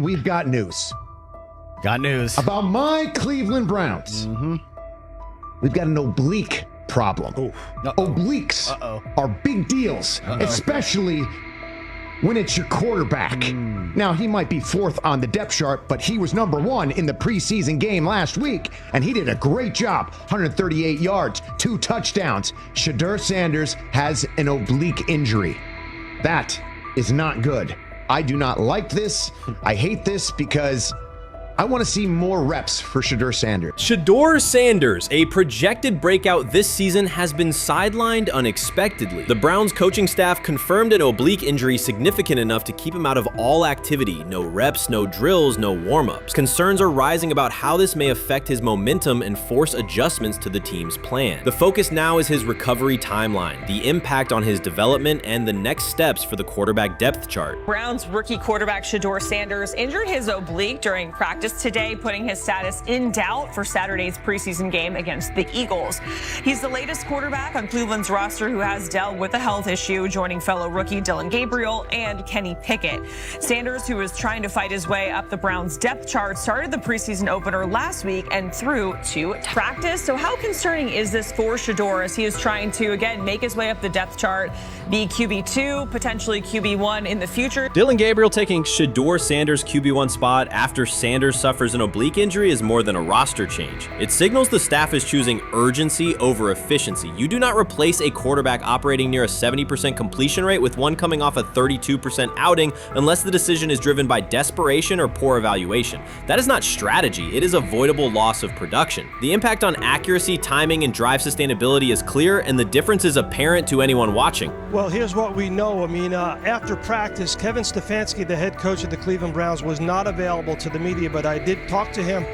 we've got news. Got news. About my Cleveland Browns. We've got an oblique problem. Obliques are big deals, especially when it's your quarterback. Now, he might be fourth on the depth chart, but he was number one in the preseason game last week, and he did a great job. 138 yards, 2 touchdowns. Shedeur Sanders has an oblique injury. That is not good. I do not like this. I hate this because I want to see more reps for Shedeur Sanders. Shedeur Sanders, a projected breakout this season, has been sidelined unexpectedly. The Browns coaching staff confirmed an oblique injury significant enough to keep him out of all activity. No reps, no drills, no warm-ups. Concerns are rising about how this may affect his momentum and force adjustments to the team's plan. The focus now is his recovery timeline, the impact on his development, and the next steps for the quarterback depth chart. Browns rookie quarterback Shedeur Sanders injured his oblique during practice today, putting his status in doubt for Saturday's preseason game against the Eagles. He's the latest quarterback on Cleveland's roster who has dealt with a health issue, joining fellow rookie Dillon Gabriel and Kenny Pickett. Sanders, who is trying to fight his way up the Browns depth chart, started the preseason opener last week and threw to practice. So how concerning is this for Shedeur as he is trying to, again, make his way up the depth chart, be QB2, potentially QB1 in the future? Dillon Gabriel taking Shedeur Sanders' QB1 spot after Sanders suffers an oblique injury is more than a roster change. It signals the staff is choosing urgency over efficiency. You do not replace a quarterback operating near a 70% completion rate with one coming off a 32% outing unless the decision is driven by desperation or poor evaluation. That is not strategy, it is avoidable loss of production. The impact on accuracy, timing, and drive sustainability is clear, and the difference is apparent to anyone watching. Well, here's what we know. I mean, after practice, Kevin Stefanski, the head coach of the Cleveland Browns, was not available to the media, but I did talk to him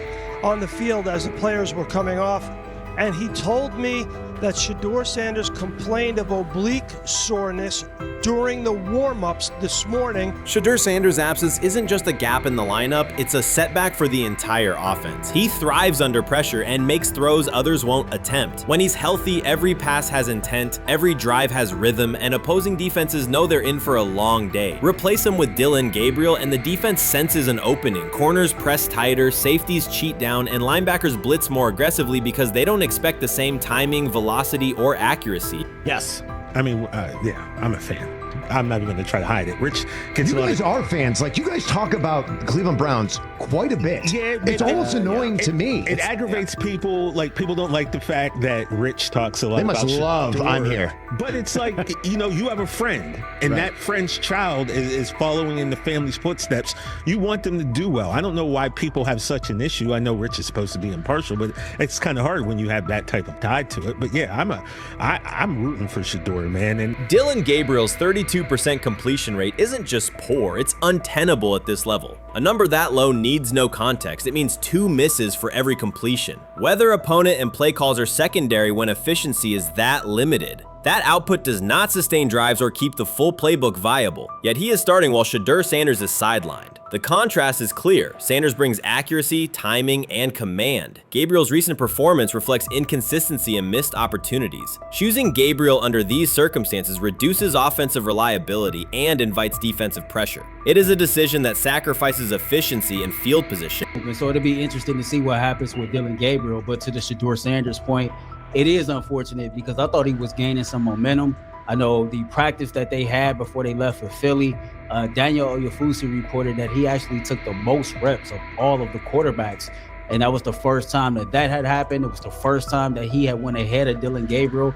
on the field as the players were coming off, and he told me that Shedeur Sanders complained of oblique soreness during the warm-ups this morning. Shedeur Sanders' absence isn't just a gap in the lineup, it's a setback for the entire offense. He thrives under pressure and makes throws others won't attempt. When he's healthy, every pass has intent, every drive has rhythm, and opposing defenses know they're in for a long day. Replace him with Dillon Gabriel and the defense senses an opening. Corners press tighter, safeties cheat down, and linebackers blitz more aggressively because they don't expect the same timing, velocity, or accuracy. Yes. I mean, yeah, I'm a fan. I'm not even going to try to hide it. Rich, you guys are fans. Like, you guys talk about the Cleveland Browns quite a bit. Yeah, it's almost annoying to me. It aggravates people. Like, people don't like the fact that Rich talks a lot about They must love I'm here. But it's like, you have a friend, and that friend's child is following in the family's footsteps. You want them to do well. I don't know why people have such an issue. I know Rich is supposed to be impartial, but it's kind of hard when you have that type of tie to it. But yeah, I'm rooting for Shedeur, man. And Dillon Gabriel's 32% completion rate isn't just poor, it's untenable at this level. A number that low needs no context. It means 2 misses for every completion. Weather, opponent, and play calls are secondary when efficiency is that limited. That output does not sustain drives or keep the full playbook viable, yet he is starting while Shedeur Sanders is sidelined. The contrast is clear. Sanders brings accuracy, timing, and command. Gabriel's recent performance reflects inconsistency and missed opportunities. Choosing Gabriel under these circumstances reduces offensive reliability and invites defensive pressure. It is a decision that sacrifices efficiency and field position. So it'll be interesting to see what happens with Dillon Gabriel, but to the Shedeur Sanders point, it is unfortunate because I thought he was gaining some momentum. I know the practice that they had before they left for Philly, Daniel Oyefusi reported that he actually took the most reps of all of the quarterbacks. And that was the first time that had happened. It was the first time that he had went ahead of Dillon Gabriel,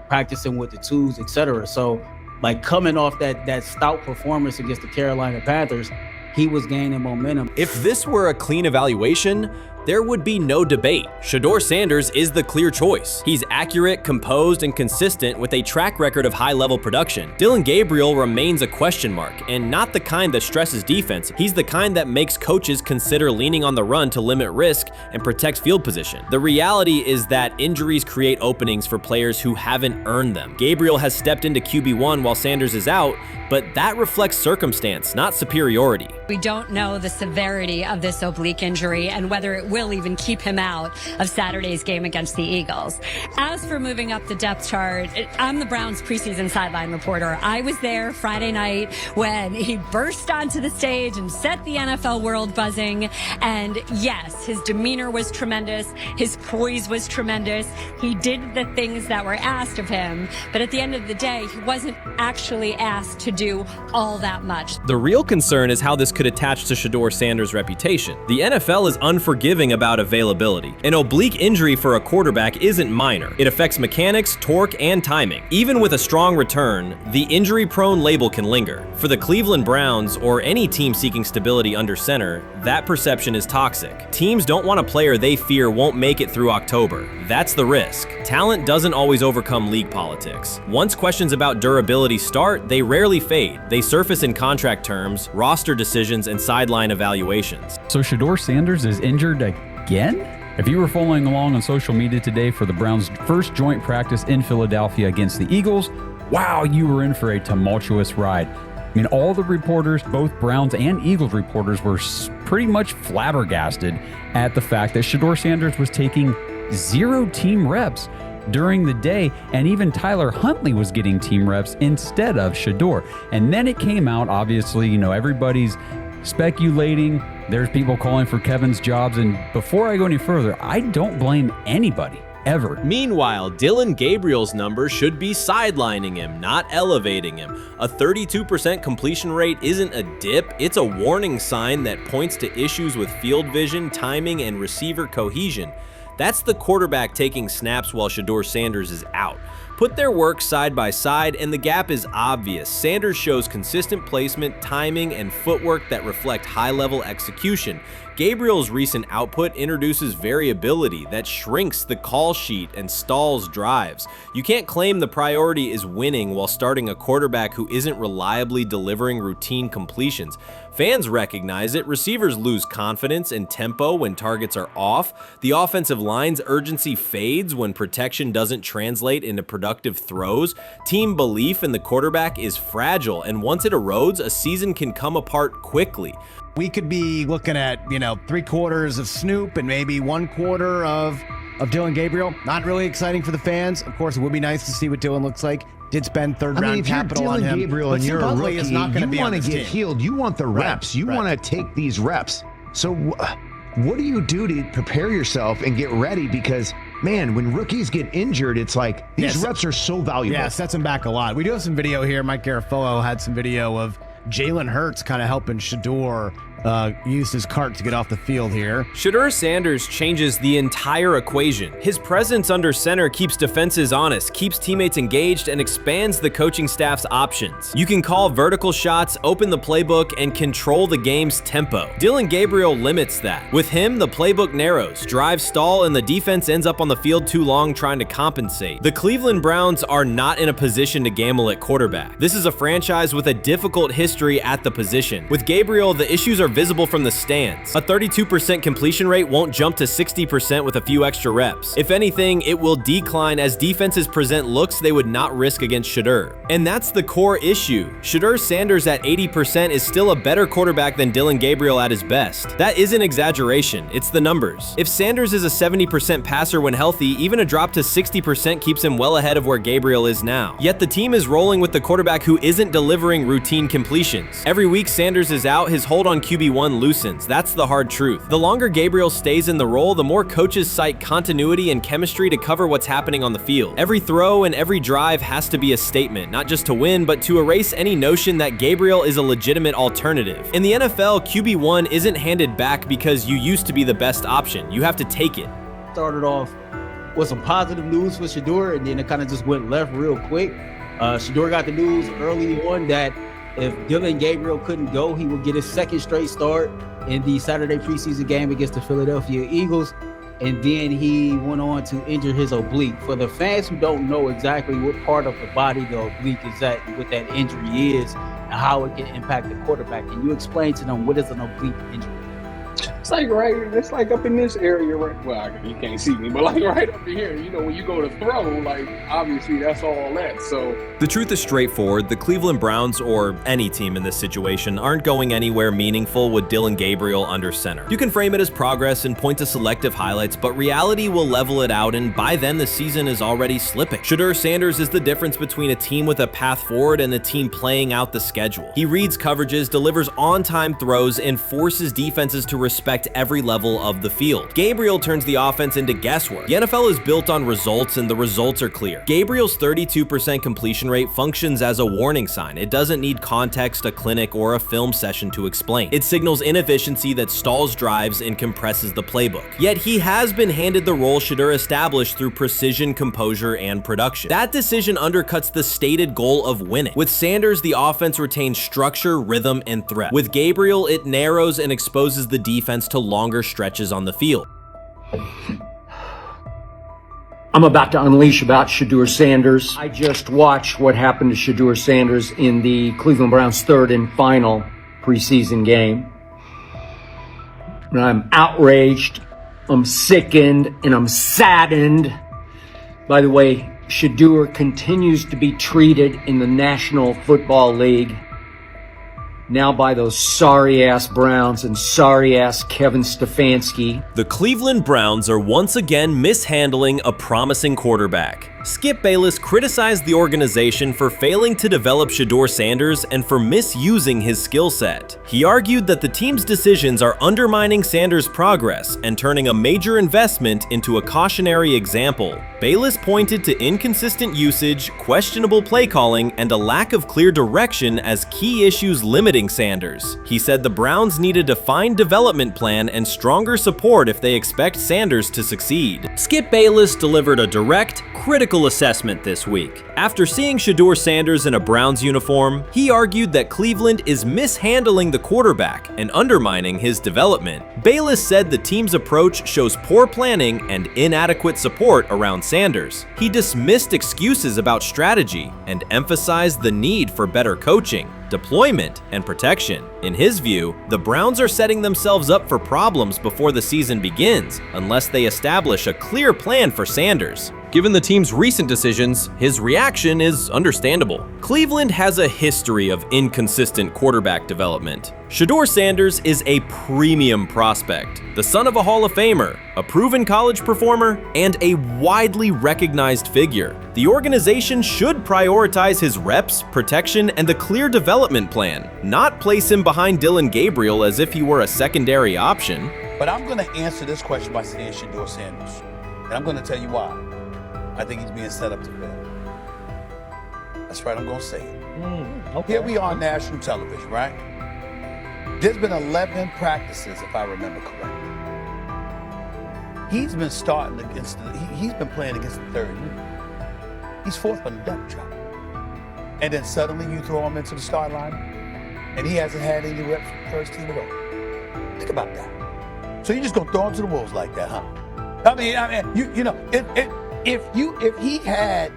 practicing with the twos, etc. So, like, coming off that stout performance against the Carolina Panthers, he was gaining momentum. If this were a clean evaluation, there would be no debate. Shedeur Sanders is the clear choice. He's accurate, composed, and consistent with a track record of high-level production. Dillon Gabriel remains a question mark, and not the kind that stresses defense. He's the kind that makes coaches consider leaning on the run to limit risk and protect field position. The reality is that injuries create openings for players who haven't earned them. Gabriel has stepped into QB1 while Sanders is out, but that reflects circumstance, not superiority. We don't know the severity of this oblique injury and whether it will even keep him out of Saturday's game against the Eagles. As for moving up the depth chart, I'm the Browns preseason sideline reporter. I was there Friday night when he burst onto the stage and set the NFL world buzzing. And yes, his demeanor was tremendous. His poise was tremendous. He did the things that were asked of him. But at the end of the day, he wasn't actually asked to do all that much. The real concern is how this could attach to Shedeur Sanders' reputation. The NFL is unforgiving about availability. An oblique injury for a quarterback isn't minor. It affects mechanics, torque, and timing. Even with a strong return, the injury-prone label can linger. For the Cleveland Browns, or any team seeking stability under center, that perception is toxic. Teams don't want a player they fear won't make it through October. That's the risk. Talent doesn't always overcome league politics. Once questions about durability start, they rarely fade. They surface in contract terms, roster decisions, and sideline evaluations. So Shedeur Sanders is injured again? If you were following along on social media today for the Browns' first joint practice in Philadelphia against the Eagles, wow, you were in for a tumultuous ride. I mean, all the reporters, both Browns and Eagles reporters, were pretty much flabbergasted at the fact that Shedeur Sanders was taking 0 team reps during the day, and even Tyler Huntley was getting team reps instead of Shedeur. And then it came out, obviously, everybody's speculating. There's people calling for Kevin's jobs. And before I go any further, I don't blame anybody, ever. Meanwhile, Dillon Gabriel's numbers should be sidelining him, not elevating him. A 32% completion rate isn't a dip, it's a warning sign that points to issues with field vision, timing, and receiver cohesion. That's the quarterback taking snaps while Shedeur Sanders is out. Put their work side by side and the gap is obvious. Sanders shows consistent placement, timing, and footwork that reflect high-level execution. Gabriel's recent output introduces variability that shrinks the call sheet and stalls drives. You can't claim the priority is winning while starting a quarterback who isn't reliably delivering routine completions. Fans recognize it, receivers lose confidence and tempo when targets are off, the offensive line's urgency fades when protection doesn't translate into productive throws, team belief in the quarterback is fragile, and once it erodes, a season can come apart quickly. We could be looking at, 3/4 of Snoop and maybe 1/4 of Dillon Gabriel. Not really exciting for the fans. Of course, it would be nice to see what Dillon looks like. Did spend third-round capital on him. If you're Dillon Gabriel and you're a rookie, is not you be want to get healed. You want the reps. You want to take these reps. So what do you do to prepare yourself and get ready? Because, man, when rookies get injured, it's like these reps are so valuable. Yeah, sets them back a lot. We do have some video here. Mike Garafolo had some video of Jalen Hurts kind of helping Shedeur used his cart to get off the field here. Shedeur Sanders changes the entire equation. His presence under center keeps defenses honest, keeps teammates engaged, and expands the coaching staff's options. You can call vertical shots, open the playbook, and control the game's tempo. Dillon Gabriel limits that. With him, the playbook narrows, drives stall, and the defense ends up on the field too long trying to compensate. The Cleveland Browns are not in a position to gamble at quarterback. This is a franchise with a difficult history at the position. With Gabriel, the issues are visible from the stands. A 32% completion rate won't jump to 60% with a few extra reps. If anything, it will decline as defenses present looks they would not risk against Shedeur. And that's the core issue. Shedeur Sanders at 80% is still a better quarterback than Dillon Gabriel at his best. That isn't exaggeration, it's the numbers. If Sanders is a 70% passer when healthy, even a drop to 60% keeps him well ahead of where Gabriel is now. Yet the team is rolling with the quarterback who isn't delivering routine completions. Every week Sanders is out, his hold on QB1 loosens. That's the hard truth. The longer Gabriel stays in the role, the more coaches cite continuity and chemistry to cover what's happening on the field. Every throw and every drive has to be a statement, not just to win, but to erase any notion that Gabriel is a legitimate alternative. In the NFL, QB1 isn't handed back because you used to be the best option. You have to take it. Started off with some positive news for Shedeur, and then it kind of just went left real quick. Shedeur got the news early on that if Dillon Gabriel couldn't go, he would get his second straight start in the Saturday preseason game against the Philadelphia Eagles. And then he went on to injure his oblique. For the fans who don't know exactly what part of the body the oblique is at and what that injury is and how it can impact the quarterback, can you explain to them what is an oblique injury? It's like up in this area, right? Well, you can't see me, but like right up in here, you know, when you go to throw, like obviously that's all that. So the truth is straightforward. The Cleveland Browns, or any team in this situation, aren't going anywhere meaningful with Dillon Gabriel under center. You can frame it as progress and point to selective highlights, but reality will level it out, and by then the season is already slipping. Shedeur Sanders is the difference between a team with a path forward and the team playing out the schedule. He reads coverages, delivers on-time throws, and forces defenses to respect every level of the field. Gabriel turns the offense into guesswork. The NFL is built on results, and the results are clear. Gabriel's 32% completion rate functions as a warning sign. It doesn't need context, a clinic, or a film session to explain. It signals inefficiency that stalls drives and compresses the playbook. Yet he has been handed the role Shedeur established through precision, composure, and production. That decision undercuts the stated goal of winning. With Sanders, the offense retains structure, rhythm, and threat. With Gabriel, it narrows and exposes the defense to longer stretches on the field. I'm about to unleash about Shedeur Sanders. I just watched what happened to Shedeur Sanders in the Cleveland Browns' third and final preseason game. And I'm outraged, I'm sickened, and I'm saddened. By the way, Shedeur continues to be treated in the National Football League now by those sorry-ass Browns and sorry-ass Kevin Stefanski. The Cleveland Browns are once again mishandling a promising quarterback. Skip Bayless criticized the organization for failing to develop Shedeur Sanders and for misusing his skill set. He argued that the team's decisions are undermining Sanders' progress and turning a major investment into a cautionary example. Bayless pointed to inconsistent usage, questionable play calling, and a lack of clear direction as key issues limiting Sanders. He said the Browns need a defined development plan and stronger support if they expect Sanders to succeed. Skip Bayless delivered a direct, critical assessment this week. After seeing Shedeur Sanders in a Browns uniform, he argued that Cleveland is mishandling the quarterback and undermining his development. Bayless said the team's approach shows poor planning and inadequate support around Sanders. He dismissed excuses about strategy and emphasized the need for better coaching, deployment, and protection. In his view, the Browns are setting themselves up for problems before the season begins unless they establish a clear plan for Sanders. Given the team's recent decisions, his reaction is understandable. Cleveland has a history of inconsistent quarterback development. Shedeur Sanders is a premium prospect, the son of a Hall of Famer, a proven college performer, and a widely recognized figure. The organization should prioritize his reps, protection, and a clear development plan, not place him behind Dillon Gabriel as if he were a secondary option. But I'm going to answer this question by saying Shedeur Sanders, and I'm going to tell you why. I think he's being set up to fail. That's right, I'm going to say it. Okay. Here we are on national television, right? There's been 11 practices, if I remember correctly. He's been starting against he's been playing against the third unit. He's fourth on the depth chart. And then suddenly you throw him into the start line, and he hasn't had any reps for the first team at all. Think about that. So you're just going to throw him to the wolves like that, huh? I mean, you know, if he had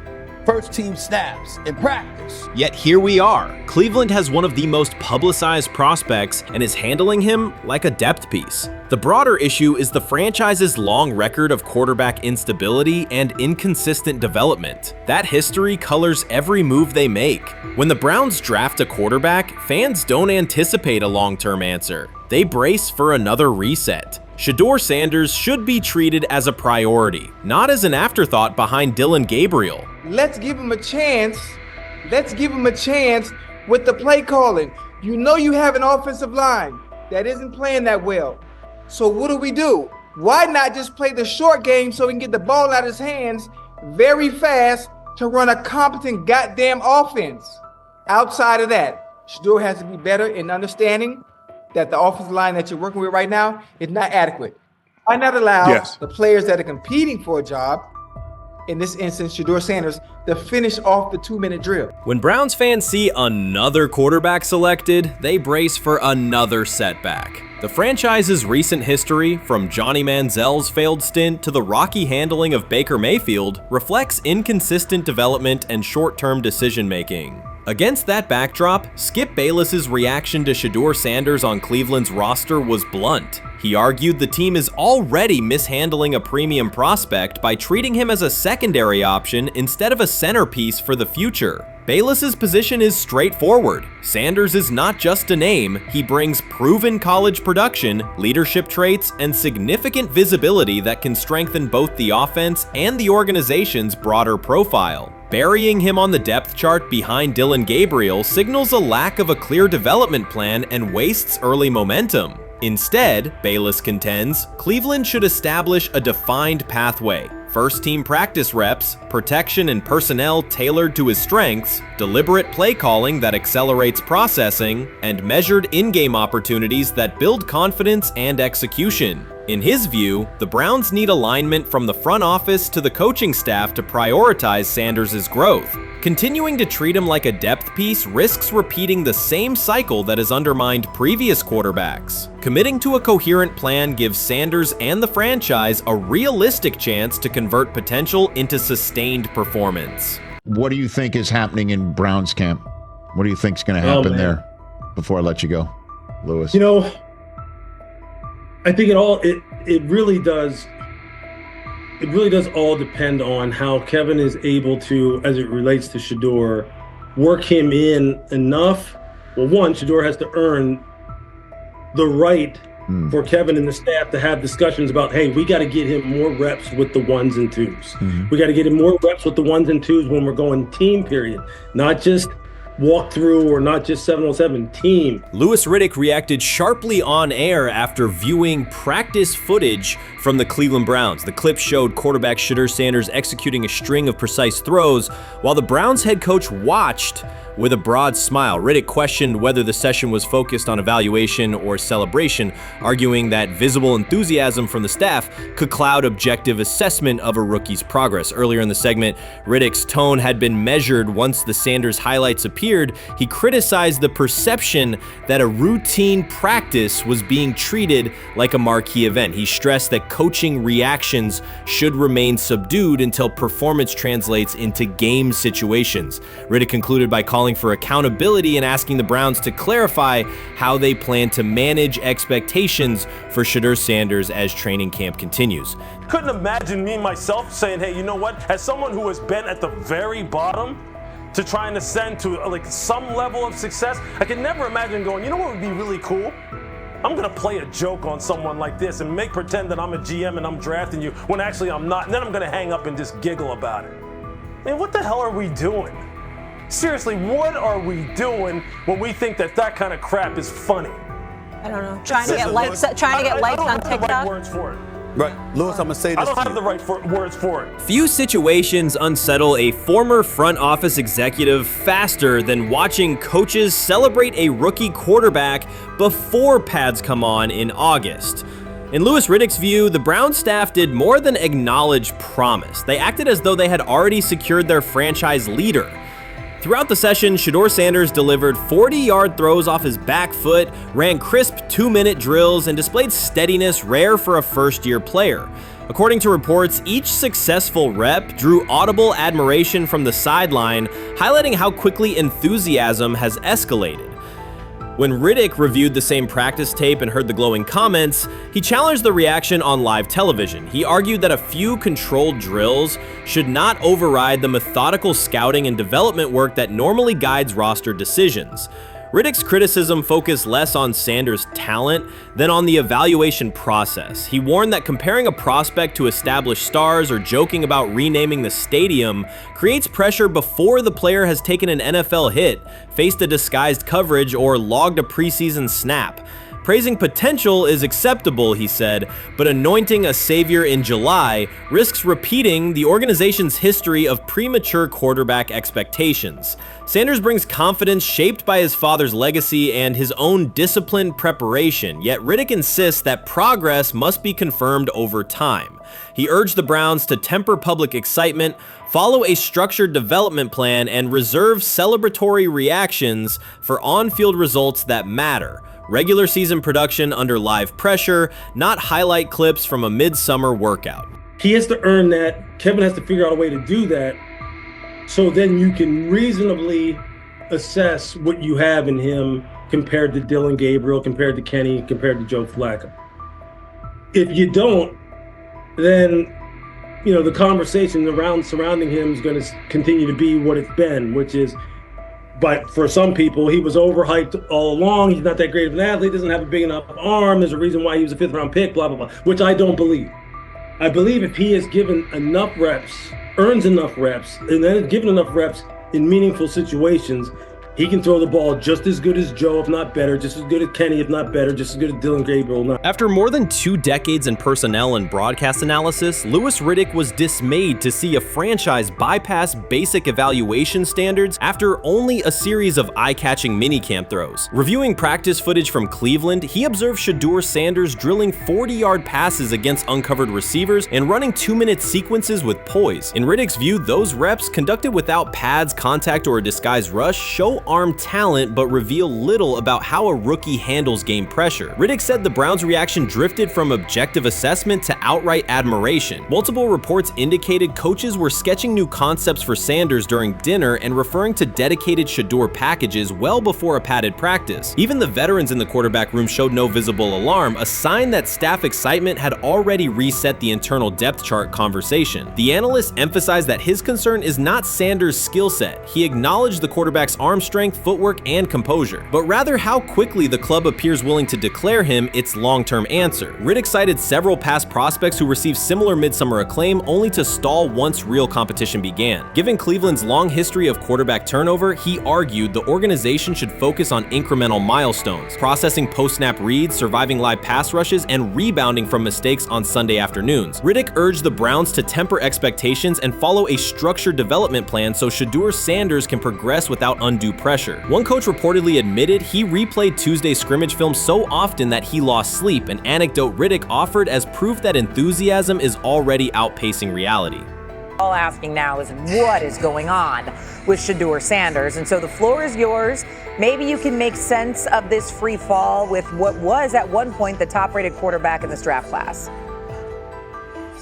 first team snaps in practice. Yet here we are. Cleveland has one of the most publicized prospects and is handling him like a depth piece. The broader issue is the franchise's long record of quarterback instability and inconsistent development. That history colors every move they make. When the Browns draft a quarterback, fans don't anticipate a long-term answer. They brace for another reset. Shedeur Sanders should be treated as a priority, not as an afterthought behind Dillon Gabriel. Let's give him a chance. Let's give him a chance with the play calling. You know you have an offensive line that isn't playing that well. So what do? Why not just play the short game so he can get the ball out of his hands very fast to run a competent goddamn offense? Outside of that, Shedeur has to be better in understanding that the offensive line that you're working with right now is not adequate. Why not allow the players that are competing for a job, in this instance, Shedeur Sanders, to finish off the 2-minute drill? When Browns fans see another quarterback selected, they brace for another setback. The franchise's recent history, from Johnny Manziel's failed stint to the rocky handling of Baker Mayfield, reflects inconsistent development and short-term decision-making. Against that backdrop, Skip Bayless's reaction to Shedeur Sanders on Cleveland's roster was blunt. He argued the team is already mishandling a premium prospect by treating him as a secondary option instead of a centerpiece for the future. Bayless's position is straightforward. Sanders is not just a name, he brings proven college production, leadership traits, and significant visibility that can strengthen both the offense and the organization's broader profile. Burying him on the depth chart behind Dillon Gabriel signals a lack of a clear development plan and wastes early momentum. Instead, Bayless contends, Cleveland should establish a defined pathway. First-team practice reps, protection and personnel tailored to his strengths, deliberate play calling that accelerates processing, and measured in-game opportunities that build confidence and execution. In his view, the Browns need alignment from the front office to the coaching staff to prioritize Sanders' growth. Continuing to treat him like a depth piece risks repeating the same cycle that has undermined previous quarterbacks. Committing to a coherent plan gives Sanders and the franchise a realistic chance to convert potential into sustained performance. What do you think is happening in Browns camp? What do you think is going to happen there before I let you go, Lewis? You know, I think it really does all depend on how Kevin is able to, as it relates to Shedeur, work him in enough. Well, one, Shedeur has to earn the right for Kevin and the staff to have discussions about, hey, we got to get him more reps with the ones and twos. We got to get him more reps with the ones and twos when we're going team period, not just walk through or not just 7-on-7 team. Louis Riddick reacted sharply on air after viewing practice footage from the Cleveland Browns. The clip showed quarterback Shedeur Sanders executing a string of precise throws while the Browns head coach watched with a broad smile. Riddick questioned whether the session was focused on evaluation or celebration, arguing that visible enthusiasm from the staff could cloud objective assessment of a rookie's progress. Earlier in the segment, Riddick's tone had been measured once the Sanders highlights appeared. He criticized the perception that a routine practice was being treated like a marquee event. He stressed that coaching reactions should remain subdued until performance translates into game situations. Riddick concluded by calling for accountability and asking the Browns to clarify how they plan to manage expectations for Shedeur Sanders as training camp continues. Couldn't imagine me myself saying, hey, you know what, as someone who has been at the very bottom to try and ascend to like some level of success, I could never imagine going, you know what would be really cool? I'm gonna play a joke on someone like this and pretend that I'm a GM and I'm drafting you when actually I'm not, and then I'm gonna hang up and just giggle about it. I mean, what the hell are we doing? Seriously, what are we doing when we think that kind of crap is funny? I don't know. Trying to get likes on TikTok. I don't have the right words for it. Right, Lewis, I'm gonna say this. I don't have the right words for it. Few situations unsettle a former front office executive faster than watching coaches celebrate a rookie quarterback before pads come on in August. In Louis Riddick's view, the Browns staff did more than acknowledge promise. They acted as though they had already secured their franchise leader. Throughout the session, Shedeur Sanders delivered 40-yard throws off his back foot, ran crisp 2-minute drills, and displayed steadiness rare for a first-year player. According to reports, each successful rep drew audible admiration from the sideline, highlighting how quickly enthusiasm has escalated. When Riddick reviewed the same practice tape and heard the glowing comments, he challenged the reaction on live television. He argued that a few controlled drills should not override the methodical scouting and development work that normally guides roster decisions. Riddick's criticism focused less on Sanders' talent than on the evaluation process. He warned that comparing a prospect to established stars or joking about renaming the stadium creates pressure before the player has taken an NFL hit, faced a disguised coverage, or logged a preseason snap. Praising potential is acceptable, he said, but anointing a savior in July risks repeating the organization's history of premature quarterback expectations. Sanders brings confidence shaped by his father's legacy and his own disciplined preparation, yet Riddick insists that progress must be confirmed over time. He urged the Browns to temper public excitement, follow a structured development plan, and reserve celebratory reactions for on-field results that matter. Regular season production under live pressure, not highlight clips from a midsummer workout. He has to earn that. Kevin has to figure out a way to do that so then you can reasonably assess what you have in him compared to Dylan Gabriel, compared to Kenny, compared to Joe Flacco. If you don't, then the conversation surrounding him is going to continue to be what it's been, which is, but for some people, he was overhyped all along. He's not that great of an athlete, doesn't have a big enough arm. There's a reason why he was a 5th-round pick, blah, blah, blah, which I don't believe. I believe if he is given enough reps, earns enough reps, and then is given enough reps in meaningful situations, he can throw the ball just as good as Joe, if not better, just as good as Kenny, if not better, just as good as Dylan Gabriel. After more than 2 decades in personnel and broadcast analysis, Louis Riddick was dismayed to see a franchise bypass basic evaluation standards after only a series of eye-catching minicamp throws. Reviewing practice footage from Cleveland, he observed Shedeur Sanders drilling 40-yard passes against uncovered receivers and running 2-minute sequences with poise. In Riddick's view, those reps, conducted without pads, contact, or a disguised rush, show arm talent but reveal little about how a rookie handles game pressure. Riddick said the Browns' reaction drifted from objective assessment to outright admiration. Multiple reports indicated coaches were sketching new concepts for Sanders during dinner and referring to dedicated Shedeur packages well before a padded practice. Even the veterans in the quarterback room showed no visible alarm, a sign that staff excitement had already reset the internal depth chart conversation. The analyst emphasized that his concern is not Sanders' skill set. He acknowledged the quarterback's arm strength, footwork, and composure, but rather how quickly the club appears willing to declare him its long-term answer. Riddick cited several past prospects who received similar midsummer acclaim only to stall once real competition began. Given Cleveland's long history of quarterback turnover, he argued the organization should focus on incremental milestones, processing post-snap reads, surviving live pass rushes, and rebounding from mistakes on Sunday afternoons. Riddick urged the Browns to temper expectations and follow a structured development plan so Shedeur Sanders can progress without undue pressure. One coach reportedly admitted he replayed Tuesday's scrimmage film so often that he lost sleep, an anecdote Riddick offered as proof that enthusiasm is already outpacing reality. All asking now is what is going on with Shedeur Sanders, and so the floor is yours. Maybe you can make sense of this free fall with what was at one point the top-rated quarterback in this draft class.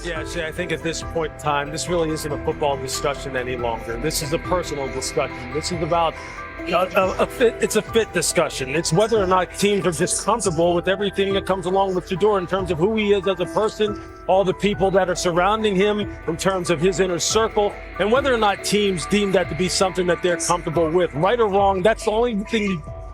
Yeah, see, I think at this point in time, this really isn't a football discussion any longer. This is a personal discussion. This is about it's a fit discussion. It's whether or not teams are just comfortable with everything that comes along with Shedeur in terms of who he is as a person, all the people that are surrounding him in terms of his inner circle, and whether or not teams deem that to be something that they're comfortable with. Right or wrong, that's the only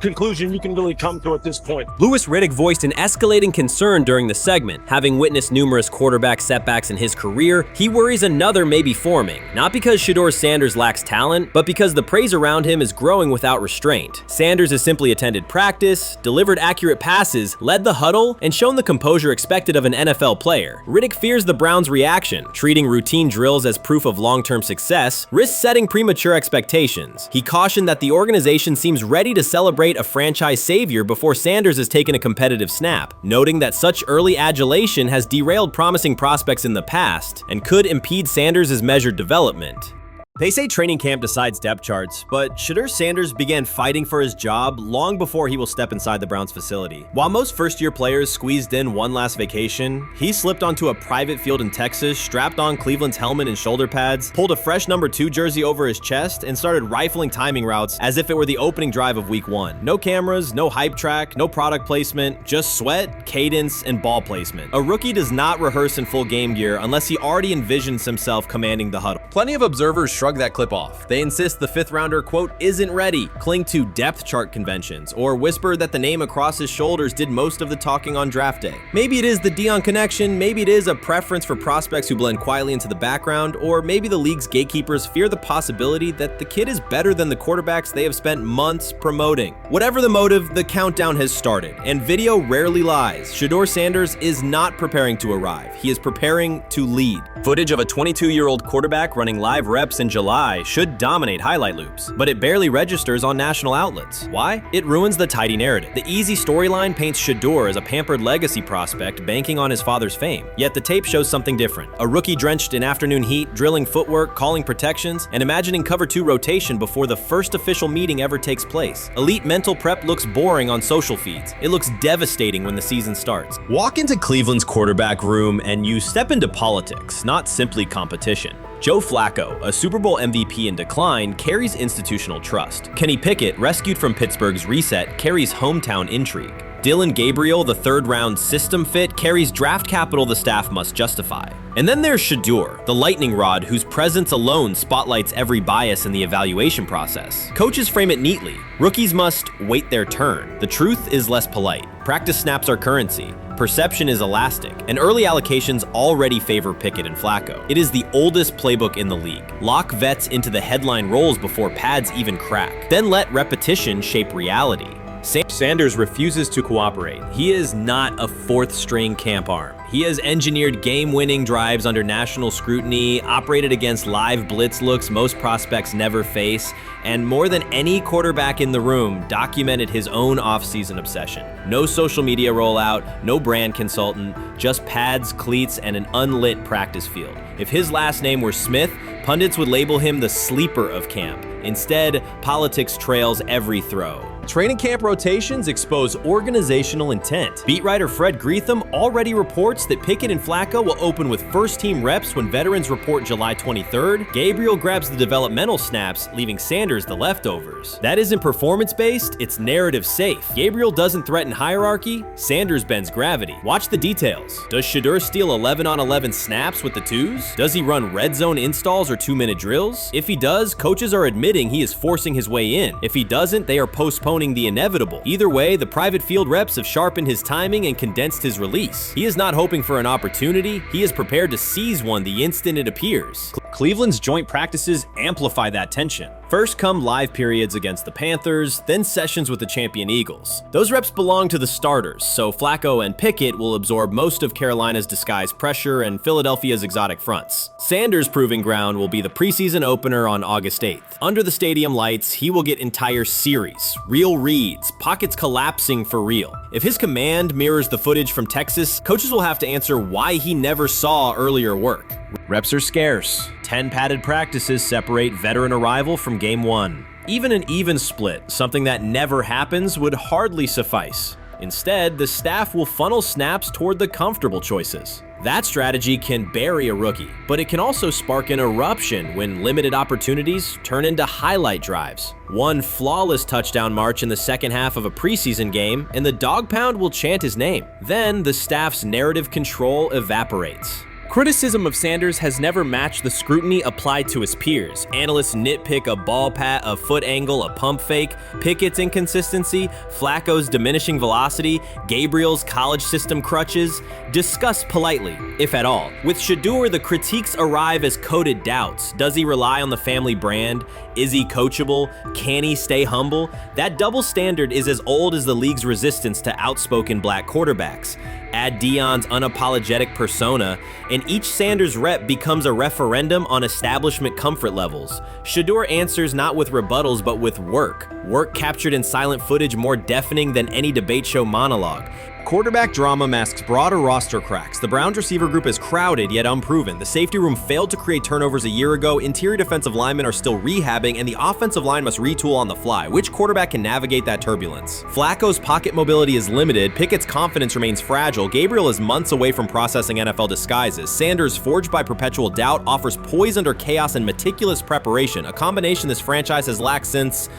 conclusion you can really come to at this point. Louis Riddick voiced an escalating concern during the segment. Having witnessed numerous quarterback setbacks in his career, he worries another may be forming, not because Shedeur Sanders lacks talent, but because the praise around him is growing without restraint. Sanders has simply attended practice, delivered accurate passes, led the huddle, and shown the composure expected of an NFL player. Riddick fears the Browns' reaction, treating routine drills as proof of long-term success, risks setting premature expectations. He cautioned that the organization seems ready to celebrate a franchise savior before Sanders has taken a competitive snap, noting that such early adulation has derailed promising prospects in the past and could impede Sanders' measured development. They say training camp decides depth charts, but Shedeur Sanders began fighting for his job long before he will step inside the Browns facility. While most first-year players squeezed in one last vacation, he slipped onto a private field in Texas, strapped on Cleveland's helmet and shoulder pads, pulled a fresh number 2 jersey over his chest, and started rifling timing routes as if it were the opening drive of week 1. No cameras, no hype track, no product placement, just sweat, cadence, and ball placement. A rookie does not rehearse in full game gear unless he already envisions himself commanding the huddle. Plenty of observers shrug that clip off. They insist the 5th rounder, quote, isn't ready, cling to depth chart conventions, or whisper that the name across his shoulders did most of the talking on draft day. Maybe it is the Deion connection, maybe it is a preference for prospects who blend quietly into the background, or maybe the league's gatekeepers fear the possibility that the kid is better than the quarterbacks they have spent months promoting. Whatever the motive, the countdown has started, and video rarely lies. Shedeur Sanders is not preparing to arrive. He is preparing to lead. Footage of a 22-year-old quarterback running live reps in July should dominate highlight loops, but it barely registers on national outlets. Why? It ruins the tidy narrative. The easy storyline paints Shedeur as a pampered legacy prospect banking on his father's fame. Yet the tape shows something different. A rookie drenched in afternoon heat, drilling footwork, calling protections, and imagining cover 2 rotation before the first official meeting ever takes place. Elite mental prep looks boring on social feeds. It looks devastating when the season starts. Walk into Cleveland's quarterback room and you step into politics, not simply competition. Joe Flacco, a Super Bowl MVP in decline, carries institutional trust. Kenny Pickett, rescued from Pittsburgh's reset, carries hometown intrigue. Dillon Gabriel, the third-round system fit, carries draft capital the staff must justify. And then there's Shedeur, the lightning rod whose presence alone spotlights every bias in the evaluation process. Coaches frame it neatly. Rookies must wait their turn. The truth is less polite. Practice snaps are currency. Perception is elastic, and early allocations already favor Pickett and Flacco. It is the oldest playbook in the league. Lock vets into the headline roles before pads even crack. Then let repetition shape reality. Sanders refuses to cooperate. He is not a fourth-string camp arm. He has engineered game-winning drives under national scrutiny, operated against live blitz looks most prospects never face, and more than any quarterback in the room, documented his own offseason obsession. No social media rollout, no brand consultant, just pads, cleats, and an unlit practice field. If his last name were Smith, pundits would label him the sleeper of camp. Instead, politics trails every throw. Training camp rotations expose organizational intent. Beat writer Fred Greetham already reports that Pickett and Flacco will open with first-team reps when veterans report July 23rd. Gabriel grabs the developmental snaps, leaving Sanders the leftovers. That isn't performance-based, it's narrative-safe. Gabriel doesn't threaten hierarchy, Sanders bends gravity. Watch the details. Does Shedeur steal 11-on-11 snaps with the twos? Does he run red zone installs or 2-minute drills? If he does, coaches are admitting he is forcing his way in. If he doesn't, they are postponing the inevitable. Either way, the private field reps have sharpened his timing and condensed his release. He is not hoping for an opportunity, he is prepared to seize one the instant it appears. Cleveland's joint practices amplify that tension. First come live periods against the Panthers, then sessions with the champion Eagles. Those reps belong to the starters, so Flacco and Pickett will absorb most of Carolina's disguised pressure and Philadelphia's exotic fronts. Sanders' proving ground will be the preseason opener on August 8th. Under the stadium lights, he will get entire series, real reads, pockets collapsing for real. If his command mirrors the footage from Texas, coaches will have to answer why he never saw earlier work. Reps are scarce. 10 padded practices separate veteran arrival from game one. Even an even split, something that never happens, would hardly suffice. Instead, the staff will funnel snaps toward the comfortable choices. That strategy can bury a rookie, but it can also spark an eruption when limited opportunities turn into highlight drives. One flawless touchdown march in the second half of a preseason game, and the dog pound will chant his name. Then the staff's narrative control evaporates. Criticism of Sanders has never matched the scrutiny applied to his peers. Analysts nitpick a ball pat, a foot angle, a pump fake, Pickett's inconsistency, Flacco's diminishing velocity, Gabriel's college system crutches. Discuss politely, if at all. With Shedeur, the critiques arrive as coded doubts. Does he rely on the family brand? Is he coachable? Can he stay humble? That double standard is as old as the league's resistance to outspoken black quarterbacks. Add Deion's unapologetic persona, and each Sanders rep becomes a referendum on establishment comfort levels. Shedeur answers not with rebuttals, but with work. Work captured in silent footage more deafening than any debate show monologue. Quarterback drama masks broader roster cracks. The Browns receiver group is crowded yet unproven. The safety room failed to create turnovers a year ago. Interior defensive linemen are still rehabbing, and the offensive line must retool on the fly. Which quarterback can navigate that turbulence? Flacco's pocket mobility is limited. Pickett's confidence remains fragile. Gabriel is months away from processing NFL disguises. Sanders, forged by perpetual doubt, offers poise under chaos and meticulous preparation, a combination this franchise has lacked since,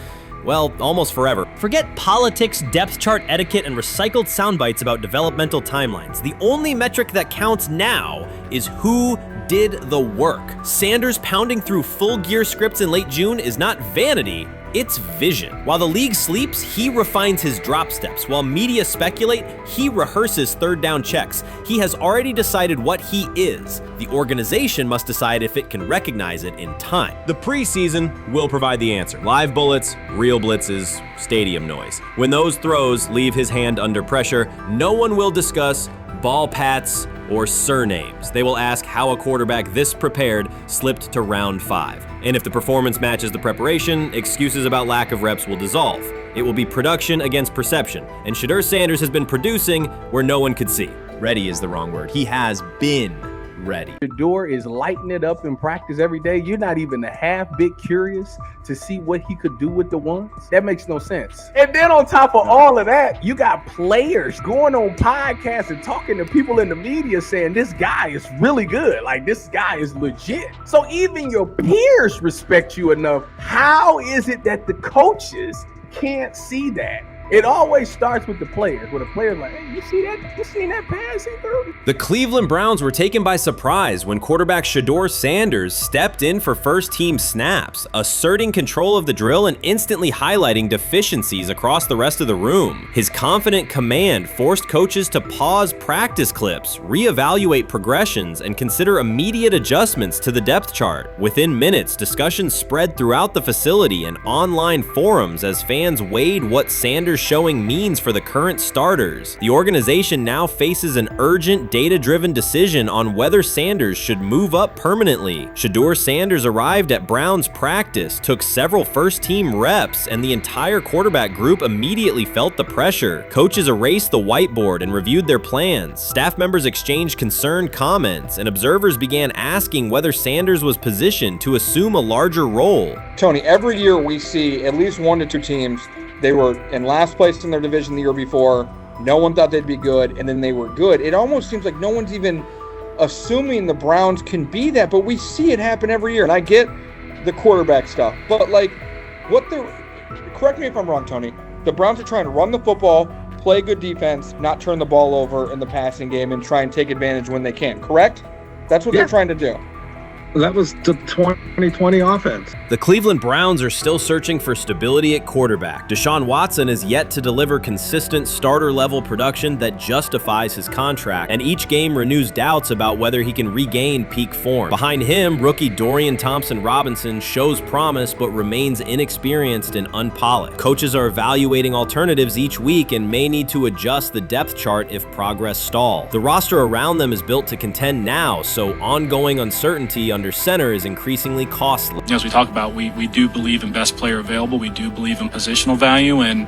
well, almost forever. Forget politics, depth chart etiquette, and recycled sound bites about developmental timelines. The only metric that counts now is who did the work. Sanders pounding through full gear scripts in late June is not vanity, it's vision. While the league sleeps, he refines his drop steps. While media speculate, he rehearses third down checks. He has already decided what he is. The organization must decide if it can recognize it in time. The preseason will provide the answer. Live bullets, real blitzes, stadium noise. When those throws leave his hand under pressure, no one will discuss ball pats or surnames. They will ask how a quarterback this prepared slipped to round 5. And if the performance matches the preparation, excuses about lack of reps will dissolve. It will be production against perception, and Shedeur Sanders has been producing where no one could see. Ready is the wrong word. He has been ready. Shedeur is lighting it up in practice every day. You're not even a half bit curious to see what he could do with the ones. That makes no sense. And then on top of all of that, you got players going on podcasts and talking to people in the media saying this guy is really good. Like, this guy is legit. So even your peers respect you enough. How is it that the coaches can't see that? It always starts with the players, where the players like, hey, you see that? You seen that pass he threw? The Cleveland Browns were taken by surprise when quarterback Shedeur Sanders stepped in for first-team snaps, asserting control of the drill and instantly highlighting deficiencies across the rest of the room. His confident command forced coaches to pause practice clips, reevaluate progressions, and consider immediate adjustments to the depth chart. Within minutes, discussions spread throughout the facility and online forums as fans weighed what Sanders' showing means for the current starters. The organization now faces an urgent, data-driven decision on whether Sanders should move up permanently. Shedeur Sanders arrived at Browns practice, took several first-team reps, and the entire quarterback group immediately felt the pressure. Coaches erased the whiteboard and reviewed their plans. Staff members exchanged concerned comments, and observers began asking whether Sanders was positioned to assume a larger role. Tony, every year we see at least 1 to 2 teams. They were in last place in their division the year before. No one thought they'd be good, and then they were good. It almost seems like no one's even assuming the Browns can be that, but we see it happen every year. And I get the quarterback stuff, but like, correct me if I'm wrong, Tony. The Browns are trying to run the football, play good defense, not turn the ball over in the passing game, and try and take advantage when they can, correct? That's what they're trying to do. That was the 2020 offense. The Cleveland Browns are still searching for stability at quarterback. Deshaun Watson is yet to deliver consistent starter-level production that justifies his contract, and each game renews doubts about whether he can regain peak form. Behind him, rookie Dorian Thompson-Robinson shows promise but remains inexperienced and unpolished. Coaches are evaluating alternatives each week and may need to adjust the depth chart if progress stalls. The roster around them is built to contend now, so ongoing uncertainty under center is increasingly costly. As we talk about, we do believe in best player available. We do believe in positional value, and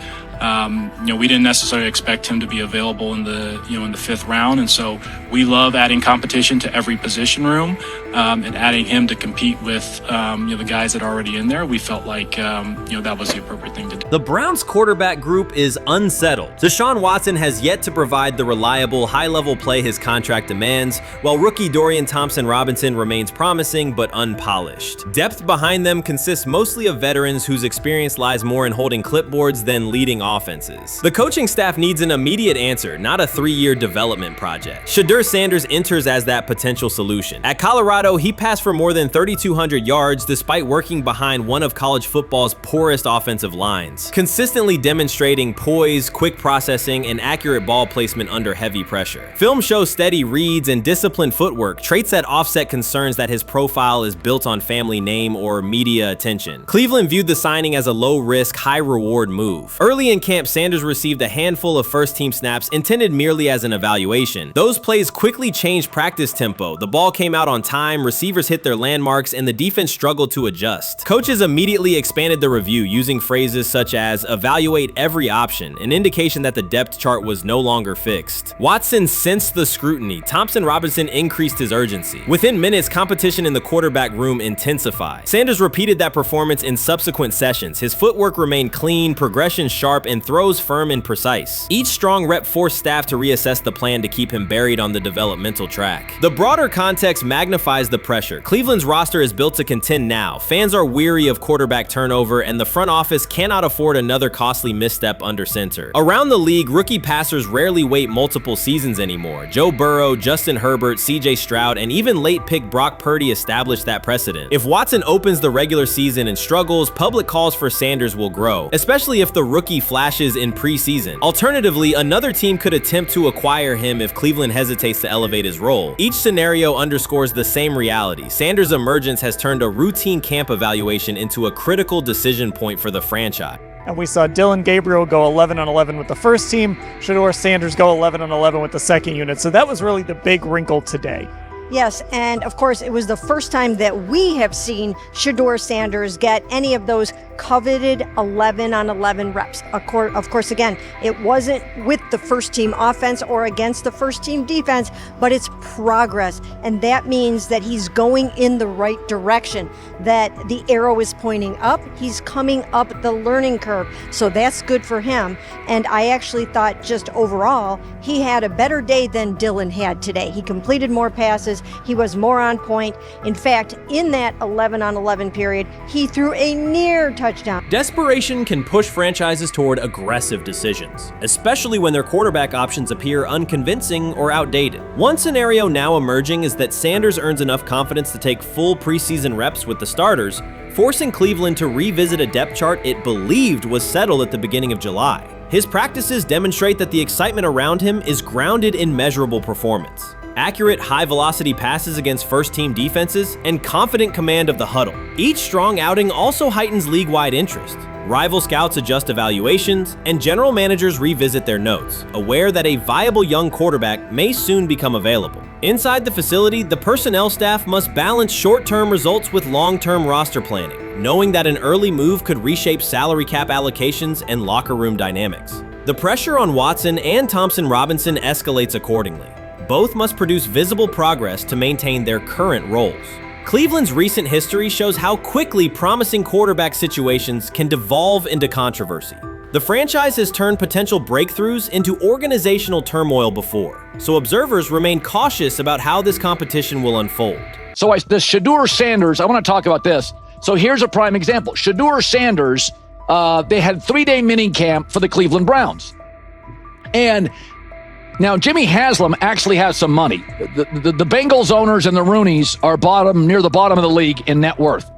we didn't necessarily expect him to be available in the in the 5th round, and so we love adding competition to every position room and adding him to compete with the guys that are already in there. We felt like that was the appropriate thing to do. The Browns quarterback group is unsettled. Deshaun Watson has yet to provide the reliable, high-level play his contract demands, while rookie Dorian Thompson-Robinson remains promising but unpolished. Depth behind them consists mostly of veterans whose experience lies more in holding clipboards than leading offenses. The coaching staff needs an immediate answer, not a 3-year development project. Shedeur Sanders enters as that potential solution. At Colorado, he passed for more than 3,200 yards despite working behind one of college football's poorest offensive lines, consistently demonstrating poise, quick processing, and accurate ball placement under heavy pressure. Film shows steady reads and disciplined footwork, traits that offset concerns that his profile is built on family name or media attention. Cleveland viewed the signing as a low-risk, high-reward move. Early in camp, Sanders received a handful of first-team snaps intended merely as an evaluation. Those plays quickly changed practice tempo. The ball came out on time, receivers hit their landmarks, and the defense struggled to adjust. Coaches immediately expanded the review using phrases such as evaluate every option, an indication that the depth chart was no longer fixed. Watson sensed the scrutiny. Thompson-Robinson increased his urgency. Within minutes, competition in the quarterback room intensified. Sanders repeated that performance in subsequent sessions. His footwork remained clean, progression sharp, and throws firm and precise. Each strong rep forced staff to reassess the plan to keep him buried on the developmental track. The broader context magnifies the pressure. Cleveland's roster is built to contend now. Fans are weary of quarterback turnover, and the front office cannot afford another costly misstep under center. Around the league, rookie passers rarely wait multiple seasons anymore. Joe Burrow, Justin Herbert, CJ Stroud, and even late pick Brock Purdy established that precedent. If Watson opens the regular season and struggles, public calls for Sanders will grow, especially if the rookie flashes in preseason. Alternatively, another team could attempt to acquire him if Cleveland hesitates to elevate his role. Each scenario underscores the same reality. Sanders' emergence has turned a routine camp evaluation into a critical decision point for the franchise. And we saw Dillon Gabriel go 11-11 with the first team, Shedeur Sanders go 11-11 with the second unit. So that was really the big wrinkle today. Yes, and of course, it was the first time that we have seen Shedeur Sanders get any of those coveted 11-on-11 reps. Of course, again, it wasn't with the first team offense or against the first team defense, but it's progress. And that means that he's going in the right direction, that the arrow is pointing up. He's coming up the learning curve. So that's good for him. And I actually thought just overall, he had a better day than Dylan had today. He completed more passes. He was more on point. In fact, in that 11-on-11 period, he threw a near touchdown. Desperation can push franchises toward aggressive decisions, especially when their quarterback options appear unconvincing or outdated. One scenario now emerging is that Sanders earns enough confidence to take full preseason reps with the starters, forcing Cleveland to revisit a depth chart it believed was settled at the beginning of July. His practices demonstrate that the excitement around him is grounded in measurable performance. Accurate, high-velocity passes against first-team defenses, and confident command of the huddle. Each strong outing also heightens league-wide interest. Rival scouts adjust evaluations, and general managers revisit their notes, aware that a viable young quarterback may soon become available. Inside the facility, the personnel staff must balance short-term results with long-term roster planning, knowing that an early move could reshape salary cap allocations and locker room dynamics. The pressure on Watson and Thompson Robinson escalates accordingly. Both must produce visible progress to maintain their current roles. Cleveland's recent history shows how quickly promising quarterback situations can devolve into controversy. The franchise has turned potential breakthroughs into organizational turmoil before, so observers remain cautious about how this competition will unfold. So the Shedeur Sanders, I want to talk about this. So here's a prime example. Shedeur Sanders, they had 3-day mini camp for the Cleveland Browns. And now, Jimmy Haslam actually has some money. The Bengals owners and the Rooneys are near the bottom of the league in net worth.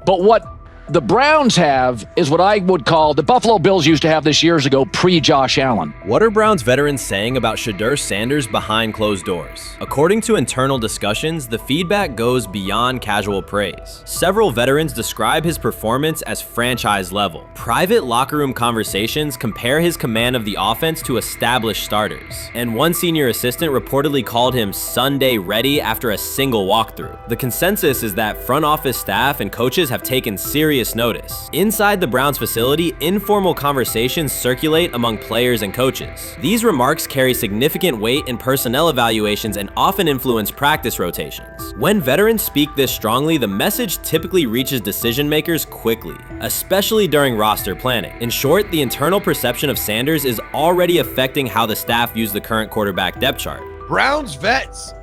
But what the Browns have is what I would call the Buffalo Bills used to have this years ago, pre-Josh Allen. What are Browns veterans saying about Shedeur Sanders behind closed doors? According to internal discussions, the feedback goes beyond casual praise. Several veterans describe his performance as franchise level. Private locker room conversations compare his command of the offense to established starters. And one senior assistant reportedly called him Sunday ready after a single walkthrough. The consensus is that front office staff and coaches have taken serious notice. Inside the Browns facility, informal conversations circulate among players and coaches. These remarks carry significant weight in personnel evaluations and often influence practice rotations. When veterans speak this strongly, the message typically reaches decision makers quickly, especially during roster planning. In short, the internal perception of Sanders is already affecting how the staff views the current quarterback depth chart. Browns vets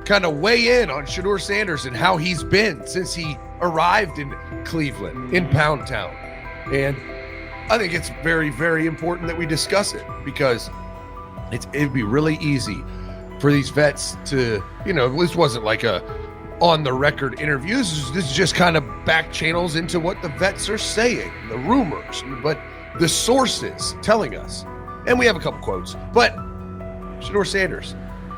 kind of weigh in on Shedeur Sanders and how he's been since he arrived in Cleveland, in Pound Town. And I think it's very, very important that we discuss it, because it'd be really easy for these vets to, this wasn't like a on-the-record interview. This is just kind of back channels into what the vets are saying, the rumors, but the sources telling us. And we have a couple quotes, but Shedeur Sanders,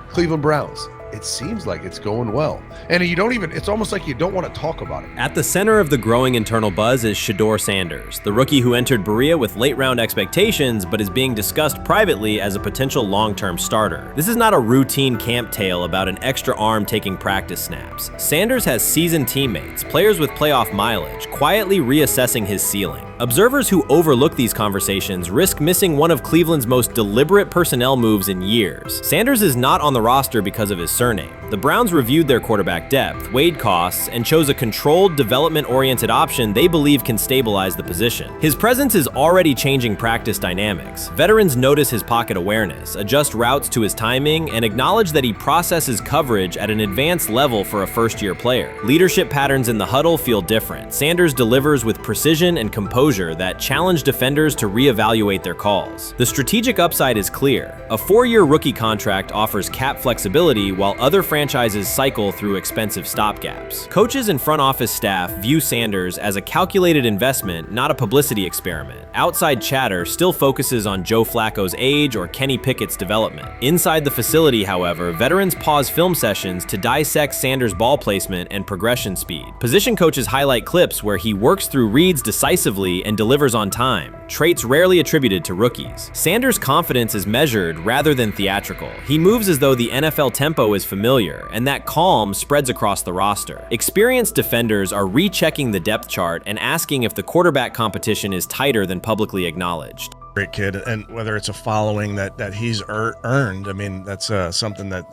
Cleveland Browns, it seems like it's going well. And it's almost like you don't want to talk about it. At the center of the growing internal buzz is Shedeur Sanders, the rookie who entered Berea with late-round expectations but is being discussed privately as a potential long-term starter. This is not a routine camp tale about an extra arm taking practice snaps. Sanders has seasoned teammates, players with playoff mileage, quietly reassessing his ceiling. Observers who overlook these conversations risk missing one of Cleveland's most deliberate personnel moves in years. Sanders is not on the roster because of his surname. The Browns reviewed their quarterback depth, weighed costs, and chose a controlled, development-oriented option they believe can stabilize the position. His presence is already changing practice dynamics. Veterans notice his pocket awareness, adjust routes to his timing, and acknowledge that he processes coverage at an advanced level for a first-year player. Leadership patterns in the huddle feel different. Sanders delivers with precision and composure that challenge defenders to reevaluate their calls. The strategic upside is clear. A 4-year rookie contract offers cap flexibility while other franchises cycle through expensive stopgaps. Coaches and front office staff view Sanders as a calculated investment, not a publicity experiment. Outside chatter still focuses on Joe Flacco's age or Kenny Pickett's development. Inside the facility, however, veterans pause film sessions to dissect Sanders' ball placement and progression speed. Position coaches highlight clips where he works through reads decisively and delivers on time, traits rarely attributed to rookies. Sanders' confidence is measured rather than theatrical. He moves as though the NFL tempo is is familiar, and that calm spreads across the roster. Experienced defenders are rechecking the depth chart and asking if the quarterback competition is tighter than publicly acknowledged. Great kid, and whether it's a following that he's earned, I mean, that's something that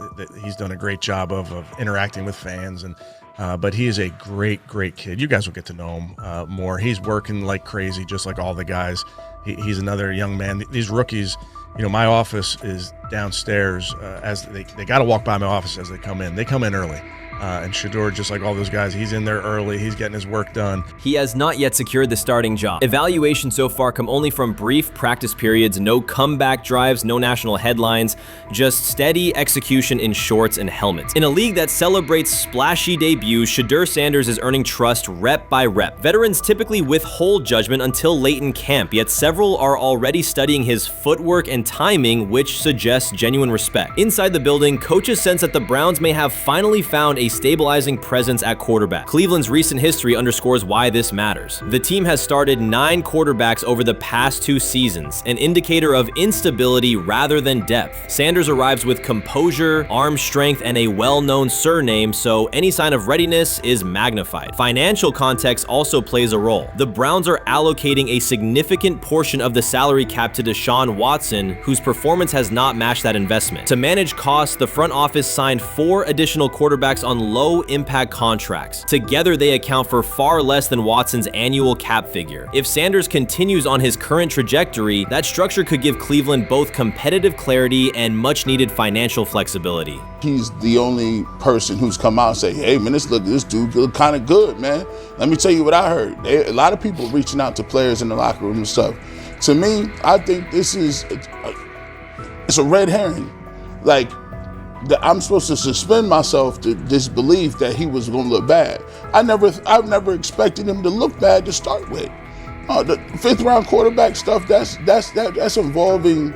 he's done a great job of interacting with fans. And but he is a great kid. You guys will get to know him more. He's working like crazy, just like all the guys. He's another young man. These rookies, you know, my office is downstairs. As they got to walk by my office as they come in. They come in early. And Shedeur, just like all those guys, he's in there early. He's getting his work done. He has not yet secured the starting job. Evaluations so far come only from brief practice periods, no comeback drives, no national headlines, just steady execution in shorts and helmets. In a league that celebrates splashy debuts, Shedeur Sanders is earning trust rep by rep. Veterans typically withhold judgment until late in camp, yet several are already studying his footwork and timing, which suggests genuine respect. Inside the building, coaches sense that the Browns may have finally found a stabilizing presence at quarterback. Cleveland's recent history underscores why this matters. The team has started 9 quarterbacks over the past 2 seasons, an indicator of instability rather than depth. Sanders arrives with composure, arm strength, and a well-known surname, so any sign of readiness is magnified. Financial context also plays a role. The Browns are allocating a significant portion of the salary cap to Deshaun Watson, whose performance has not matched that investment. To manage costs, the front office signed 4 additional quarterbacks on low-impact contracts. Together, they account for far less than Watson's annual cap figure. If Sanders continues on his current trajectory, that structure could give Cleveland both competitive clarity and much-needed financial flexibility. He's the only person who's come out and say, hey, man, this dude look kind of good, man. Let me tell you what I heard. A lot of people reaching out to players in the locker room and stuff. To me, I think this is it's a red herring. Like, I'm supposed to suspend myself to disbelief that he was going to look bad. I've never expected him to look bad to start with. The 5th round quarterback stuff, that's involving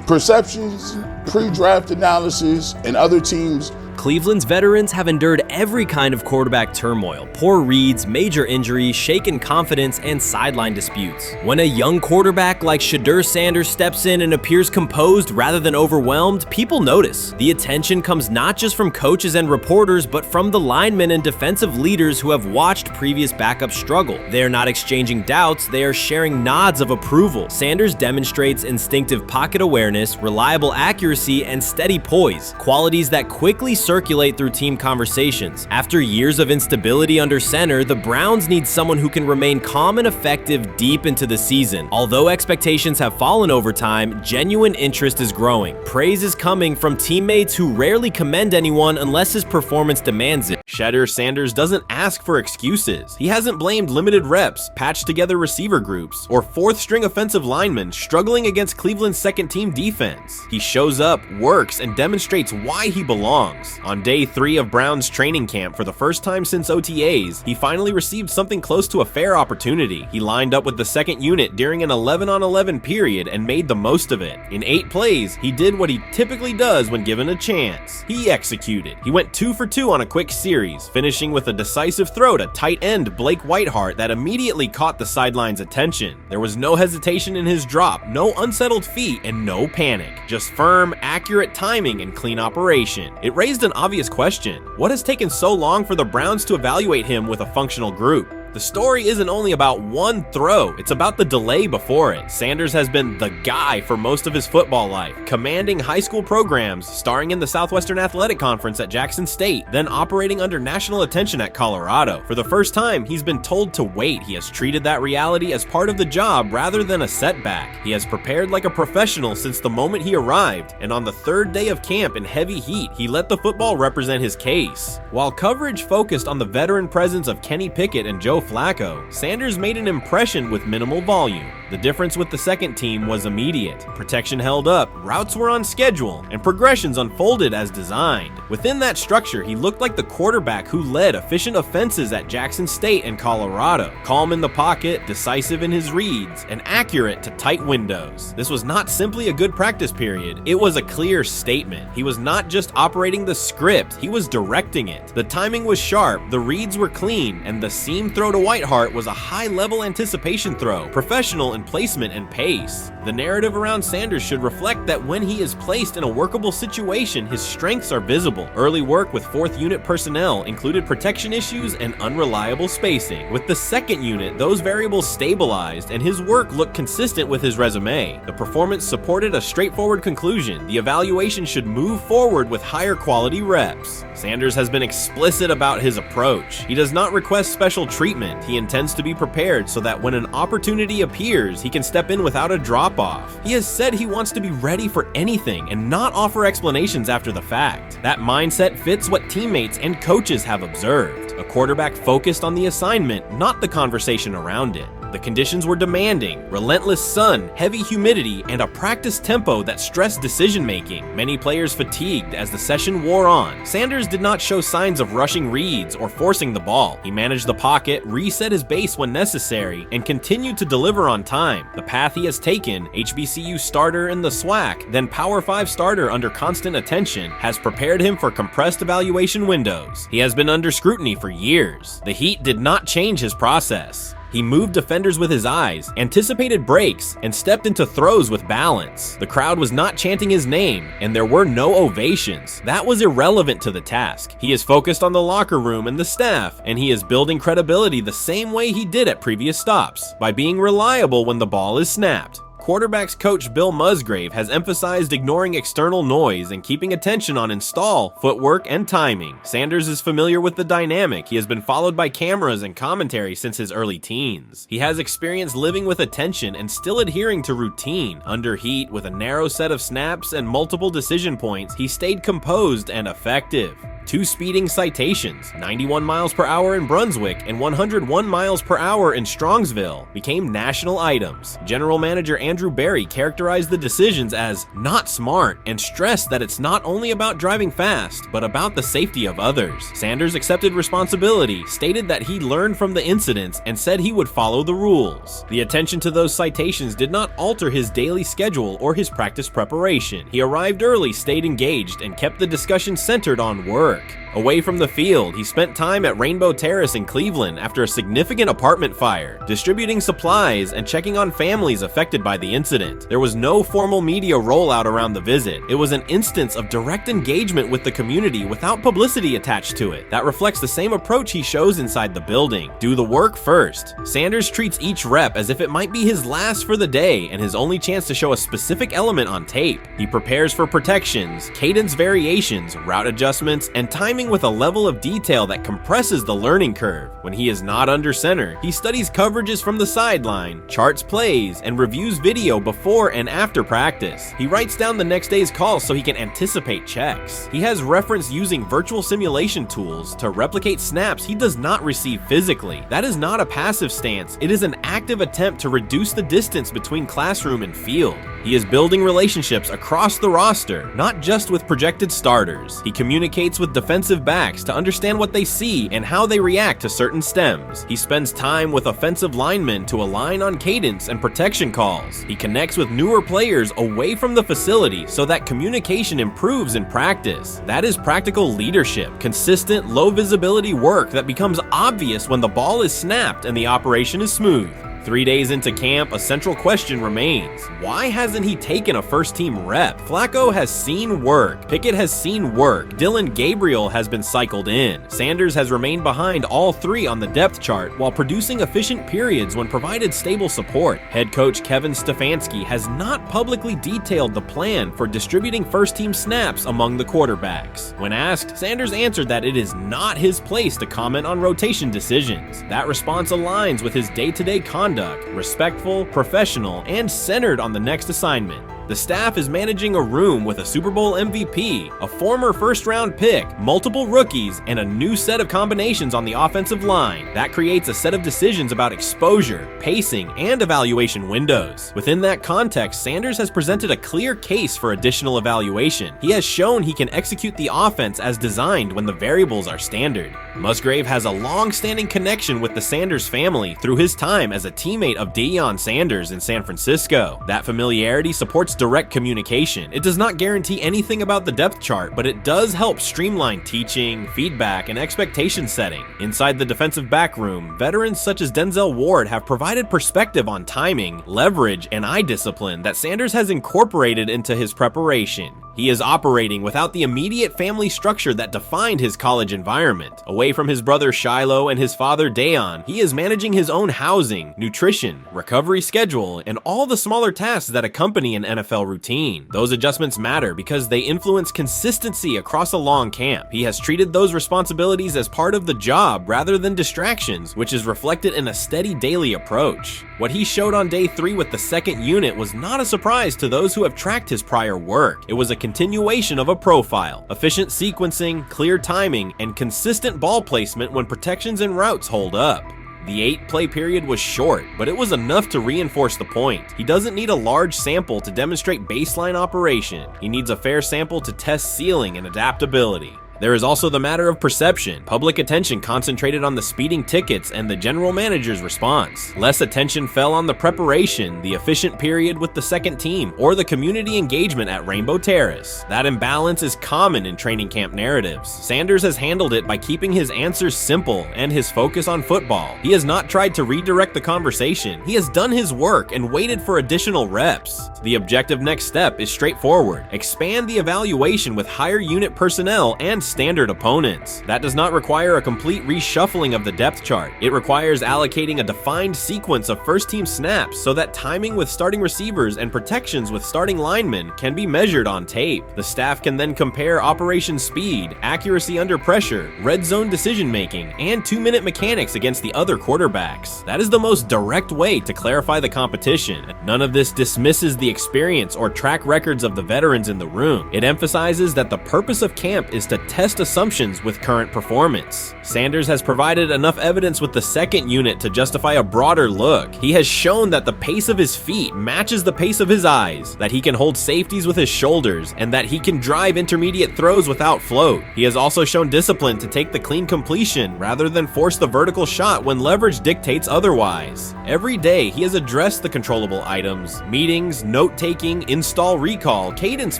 perceptions, pre-draft analysis, and other teams. Cleveland's veterans have endured every kind of quarterback turmoil: poor reads, major injuries, shaken confidence, and sideline disputes. When a young quarterback like Shedeur Sanders steps in and appears composed rather than overwhelmed, people notice. The attention comes not just from coaches and reporters, but from the linemen and defensive leaders who have watched previous backups struggle. They are not exchanging doubts, they are sharing nods of approval. Sanders demonstrates instinctive pocket awareness, reliable accuracy, and steady poise, qualities that quickly circulate through team conversations. After years of instability under center, the Browns need someone who can remain calm and effective deep into the season. Although expectations have fallen over time, genuine interest is growing. Praise is coming from teammates who rarely commend anyone unless his performance demands it. Shedeur Sanders doesn't ask for excuses. He hasn't blamed limited reps, patched together receiver groups, or 4th-string offensive linemen struggling against Cleveland's second-team defense. He shows up, works, and demonstrates why he belongs. On day 3 of Browns training camp, for the first time since OTAs, he finally received something close to a fair opportunity. He lined up with the 2nd unit during an 11-on-11 period and made the most of it. In 8 plays, he did what he typically does when given a chance. He executed. He went 2 for 2 on a quick series, finishing with a decisive throw to tight end Blake Whiteheart that immediately caught the sideline's attention. There was no hesitation in his drop, no unsettled feet, and no panic. Just firm, accurate timing and clean operation. It raised an obvious question: what has taken so long for the Browns to evaluate him with a functional group? The story isn't only about one throw, it's about the delay before it. Sanders has been the guy for most of his football life, commanding high school programs, starring in the Southwestern Athletic Conference at Jackson State, then operating under national attention at Colorado. For the first time, he's been told to wait. He has treated that reality as part of the job rather than a setback. He has prepared like a professional since the moment he arrived, and on the 3rd day of camp in heavy heat, he let the football represent his case. While coverage focused on the veteran presence of Kenny Pickett and Joe Flacco, Sanders made an impression with minimal volume. The difference with the second team was immediate. Protection held up, routes were on schedule, and progressions unfolded as designed. Within that structure, he looked like the quarterback who led efficient offenses at Jackson State and Colorado. Calm in the pocket, decisive in his reads, and accurate to tight windows. This was not simply a good practice period, it was a clear statement. He was not just operating the script, he was directing it. The timing was sharp, the reads were clean, and the seam throw to Whiteheart was a high-level anticipation throw, professional and on placement and pace. The narrative around Sanders should reflect that when he is placed in a workable situation, his strengths are visible. Early work with 4th unit personnel included protection issues and unreliable spacing. With the 2nd unit, those variables stabilized and his work looked consistent with his resume. The performance supported a straightforward conclusion. The evaluation should move forward with higher quality reps. Sanders has been explicit about his approach. He does not request special treatment. He intends to be prepared so that when an opportunity appears, he can step in without a drop-off. He has said he wants to be ready for anything and not offer explanations after the fact. That mindset fits what teammates and coaches have observed. A quarterback focused on the assignment, not the conversation around it. The conditions were demanding: relentless sun, heavy humidity, and a practice tempo that stressed decision-making. Many players fatigued as the session wore on. Sanders did not show signs of rushing reads or forcing the ball. He managed the pocket, reset his base when necessary, and continued to deliver on time. The path he has taken, HBCU starter in the SWAC, then Power 5 starter under constant attention, has prepared him for compressed evaluation windows. He has been under scrutiny for years. The heat did not change his process. He moved defenders with his eyes, anticipated breaks, and stepped into throws with balance. The crowd was not chanting his name, and there were no ovations. That was irrelevant to the task. He is focused on the locker room and the staff, and he is building credibility the same way he did at previous stops, by being reliable when the ball is snapped. Quarterbacks coach Bill Musgrave has emphasized ignoring external noise and keeping attention on install, footwork, and timing. Sanders is familiar with the dynamic. He has been followed by cameras and commentary since his early teens. He has experience living with attention and still adhering to routine. Under heat, with a narrow set of snaps and multiple decision points, he stayed composed and effective. 2 speeding citations, 91 miles per hour in Brunswick and 101 miles per hour in Strongsville, became national items. General Manager Andrew Berry characterized the decisions as not smart and stressed that it's not only about driving fast, but about the safety of others. Sanders accepted responsibility, stated that he learned from the incidents, and said he would follow the rules. The attention to those citations did not alter his daily schedule or his practice preparation. He arrived early, stayed engaged, and kept the discussion centered on work. Away from the field, he spent time at Rainbow Terrace in Cleveland after a significant apartment fire, distributing supplies and checking on families affected by the incident. There was no formal media rollout around the visit. It was an instance of direct engagement with the community without publicity attached to it. That reflects the same approach he shows inside the building. Do the work first. Sanders treats each rep as if it might be his last for the day and his only chance to show a specific element on tape. He prepares for protections, cadence variations, route adjustments, and timing with a level of detail that compresses the learning curve. When he is not under center, he studies coverages from the sideline, charts plays, and reviews video before and after practice. He writes down the next day's calls so he can anticipate checks. He has referenced using virtual simulation tools to replicate snaps he does not receive physically. That is not a passive stance. It is an active attempt to reduce the distance between classroom and field. He is building relationships across the roster, not just with projected starters. He communicates with defensive backs to understand what they see and how they react to certain stems. He spends time with offensive linemen to align on cadence and protection calls. He connects with newer players away from the facility so that communication improves in practice. That is practical leadership, consistent, low visibility work that becomes obvious when the ball is snapped and the operation is smooth. 3 days into camp, a central question remains. Why hasn't he taken a first-team rep? Flacco has seen work. Pickett has seen work. Dylan Gabriel has been cycled in. Sanders has remained behind all 3 on the depth chart while producing efficient periods when provided stable support. Head coach Kevin Stefanski has not publicly detailed the plan for distributing first-team snaps among the quarterbacks. When asked, Sanders answered that it is not his place to comment on rotation decisions. That response aligns with his day-to-day conduct, respectful, professional, and centered on the next assignment. The staff is managing a room with a Super Bowl MVP, a former first-round pick, multiple rookies, and a new set of combinations on the offensive line. That creates a set of decisions about exposure, pacing, and evaluation windows. Within that context, Sanders has presented a clear case for additional evaluation. He has shown he can execute the offense as designed when the variables are standard. Musgrave has a long-standing connection with the Sanders family through his time as a teammate of Deion Sanders in San Francisco. That familiarity supports direct communication. It does not guarantee anything about the depth chart, but it does help streamline teaching, feedback, and expectation setting. Inside the defensive back room, veterans such as Denzel Ward have provided perspective on timing, leverage, and eye discipline that Sanders has incorporated into his preparation. He is operating without the immediate family structure that defined his college environment. Away from his brother Shiloh and his father Dayon, he is managing his own housing, nutrition, recovery schedule, and all the smaller tasks that accompany an NFL routine. Those adjustments matter because they influence consistency across a long camp. He has treated those responsibilities as part of the job rather than distractions, which is reflected in a steady daily approach. What he showed on day 3 with the second unit was not a surprise to those who have tracked his prior work. It was a continuation of a profile, efficient sequencing, clear timing, and consistent ball placement when protections and routes hold up. The 8-play period was short, but it was enough to reinforce the point. He doesn't need a large sample to demonstrate baseline operation. He needs a fair sample to test ceiling and adaptability. There is also the matter of perception. Public attention concentrated on the speeding tickets and the general manager's response. Less attention fell on the preparation, the efficient period with the second team, or the community engagement at Rainbow Terrace. That imbalance is common in training camp narratives. Sanders has handled it by keeping his answers simple and his focus on football. He has not tried to redirect the conversation. He has done his work and waited for additional reps. The objective next step is straightforward. Expand the evaluation with higher unit personnel and standard opponents. That does not require a complete reshuffling of the depth chart. It requires allocating a defined sequence of first-team snaps so that timing with starting receivers and protections with starting linemen can be measured on tape. The staff can then compare operation speed, accuracy under pressure, red zone decision-making, and 2-minute mechanics against the other quarterbacks. That is the most direct way to clarify the competition. None of this dismisses the experience or track records of the veterans in the room. It emphasizes that the purpose of camp is to test assumptions with current performance. Sanders has provided enough evidence with the second unit to justify a broader look. He has shown that the pace of his feet matches the pace of his eyes, that he can hold safeties with his shoulders, and that he can drive intermediate throws without float. He has also shown discipline to take the clean completion rather than force the vertical shot when leverage dictates otherwise. Every day, he has addressed the controllable items, meetings, note-taking, install recall, cadence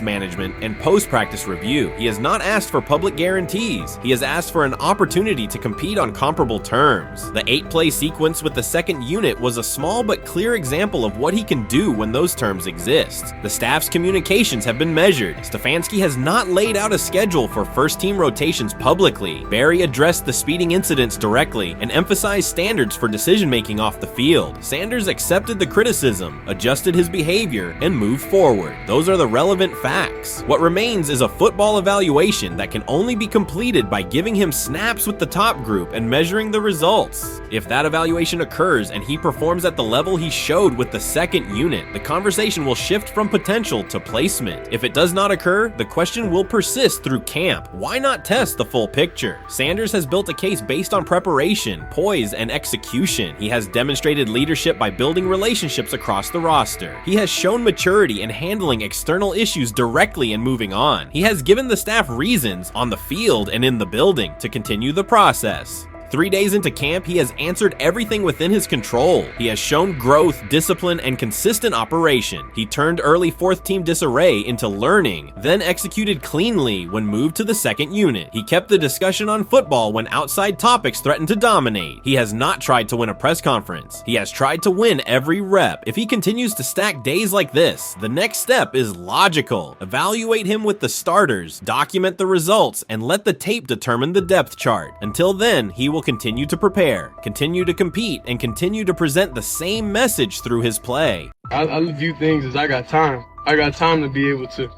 management, and post-practice review. He has not asked for public guarantees. He has asked for an opportunity to compete on comparable terms. The 8-play sequence with the second unit was a small but clear example of what he can do when those terms exist. The staff's communications have been measured. Stefanski has not laid out a schedule for first-team rotations publicly. Barry addressed the speeding incidents directly and emphasized standards for decision-making off the field. Sanders accepted the criticism, adjusted his behavior, and moved forward. Those are the relevant facts. What remains is a football evaluation that can only be completed by giving him snaps with the top group and measuring the results. If that evaluation occurs and he performs at the level he showed with the second unit, the conversation will shift from potential to placement. If it does not occur, the question will persist through camp. Why not test the full picture? Sanders has built a case based on preparation, poise, and execution. He has demonstrated leadership by building relationships across the roster. He has shown maturity in handling external issues directly and moving on. He has given the staff reasons on the field and in the building to continue the process. 3 days into camp, he has answered everything within his control. He has shown growth, discipline, and consistent operation. He turned early fourth-team disarray into learning, then executed cleanly when moved to the second unit. He kept the discussion on football when outside topics threatened to dominate. He has not tried to win a press conference. He has tried to win every rep. If he continues to stack days like this, the next step is logical. Evaluate him with the starters, document the results, and let the tape determine the depth chart. Until then, he will continue to prepare, continue to compete, and continue to present the same message through his play. I view things as I got time. I got time to be able to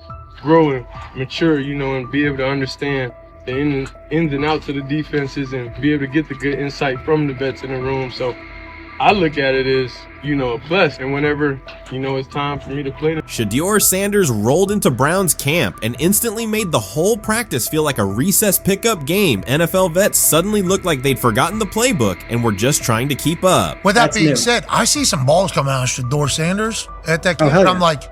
grow and mature, and be able to understand the ins and outs of the defenses and be able to get the good insight from the vets in the room. So I look at it as, a plus, and whenever, it's time for me to play. Shedeur Sanders rolled into Browns camp and instantly made the whole practice feel like a recess pickup game. NFL vets suddenly looked like they'd forgotten the playbook and were just trying to keep up. With that being said, I see some balls coming out of Shedeur Sanders at that camp, and I'm like,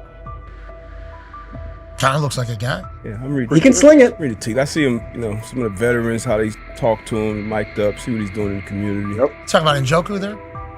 kind of looks like a guy. Yeah, I'm ready. He can sling it. Ready to I see him, some of the veterans, how they talk to him, mic'd up, see what he's doing in the community. Talking about Njoku there?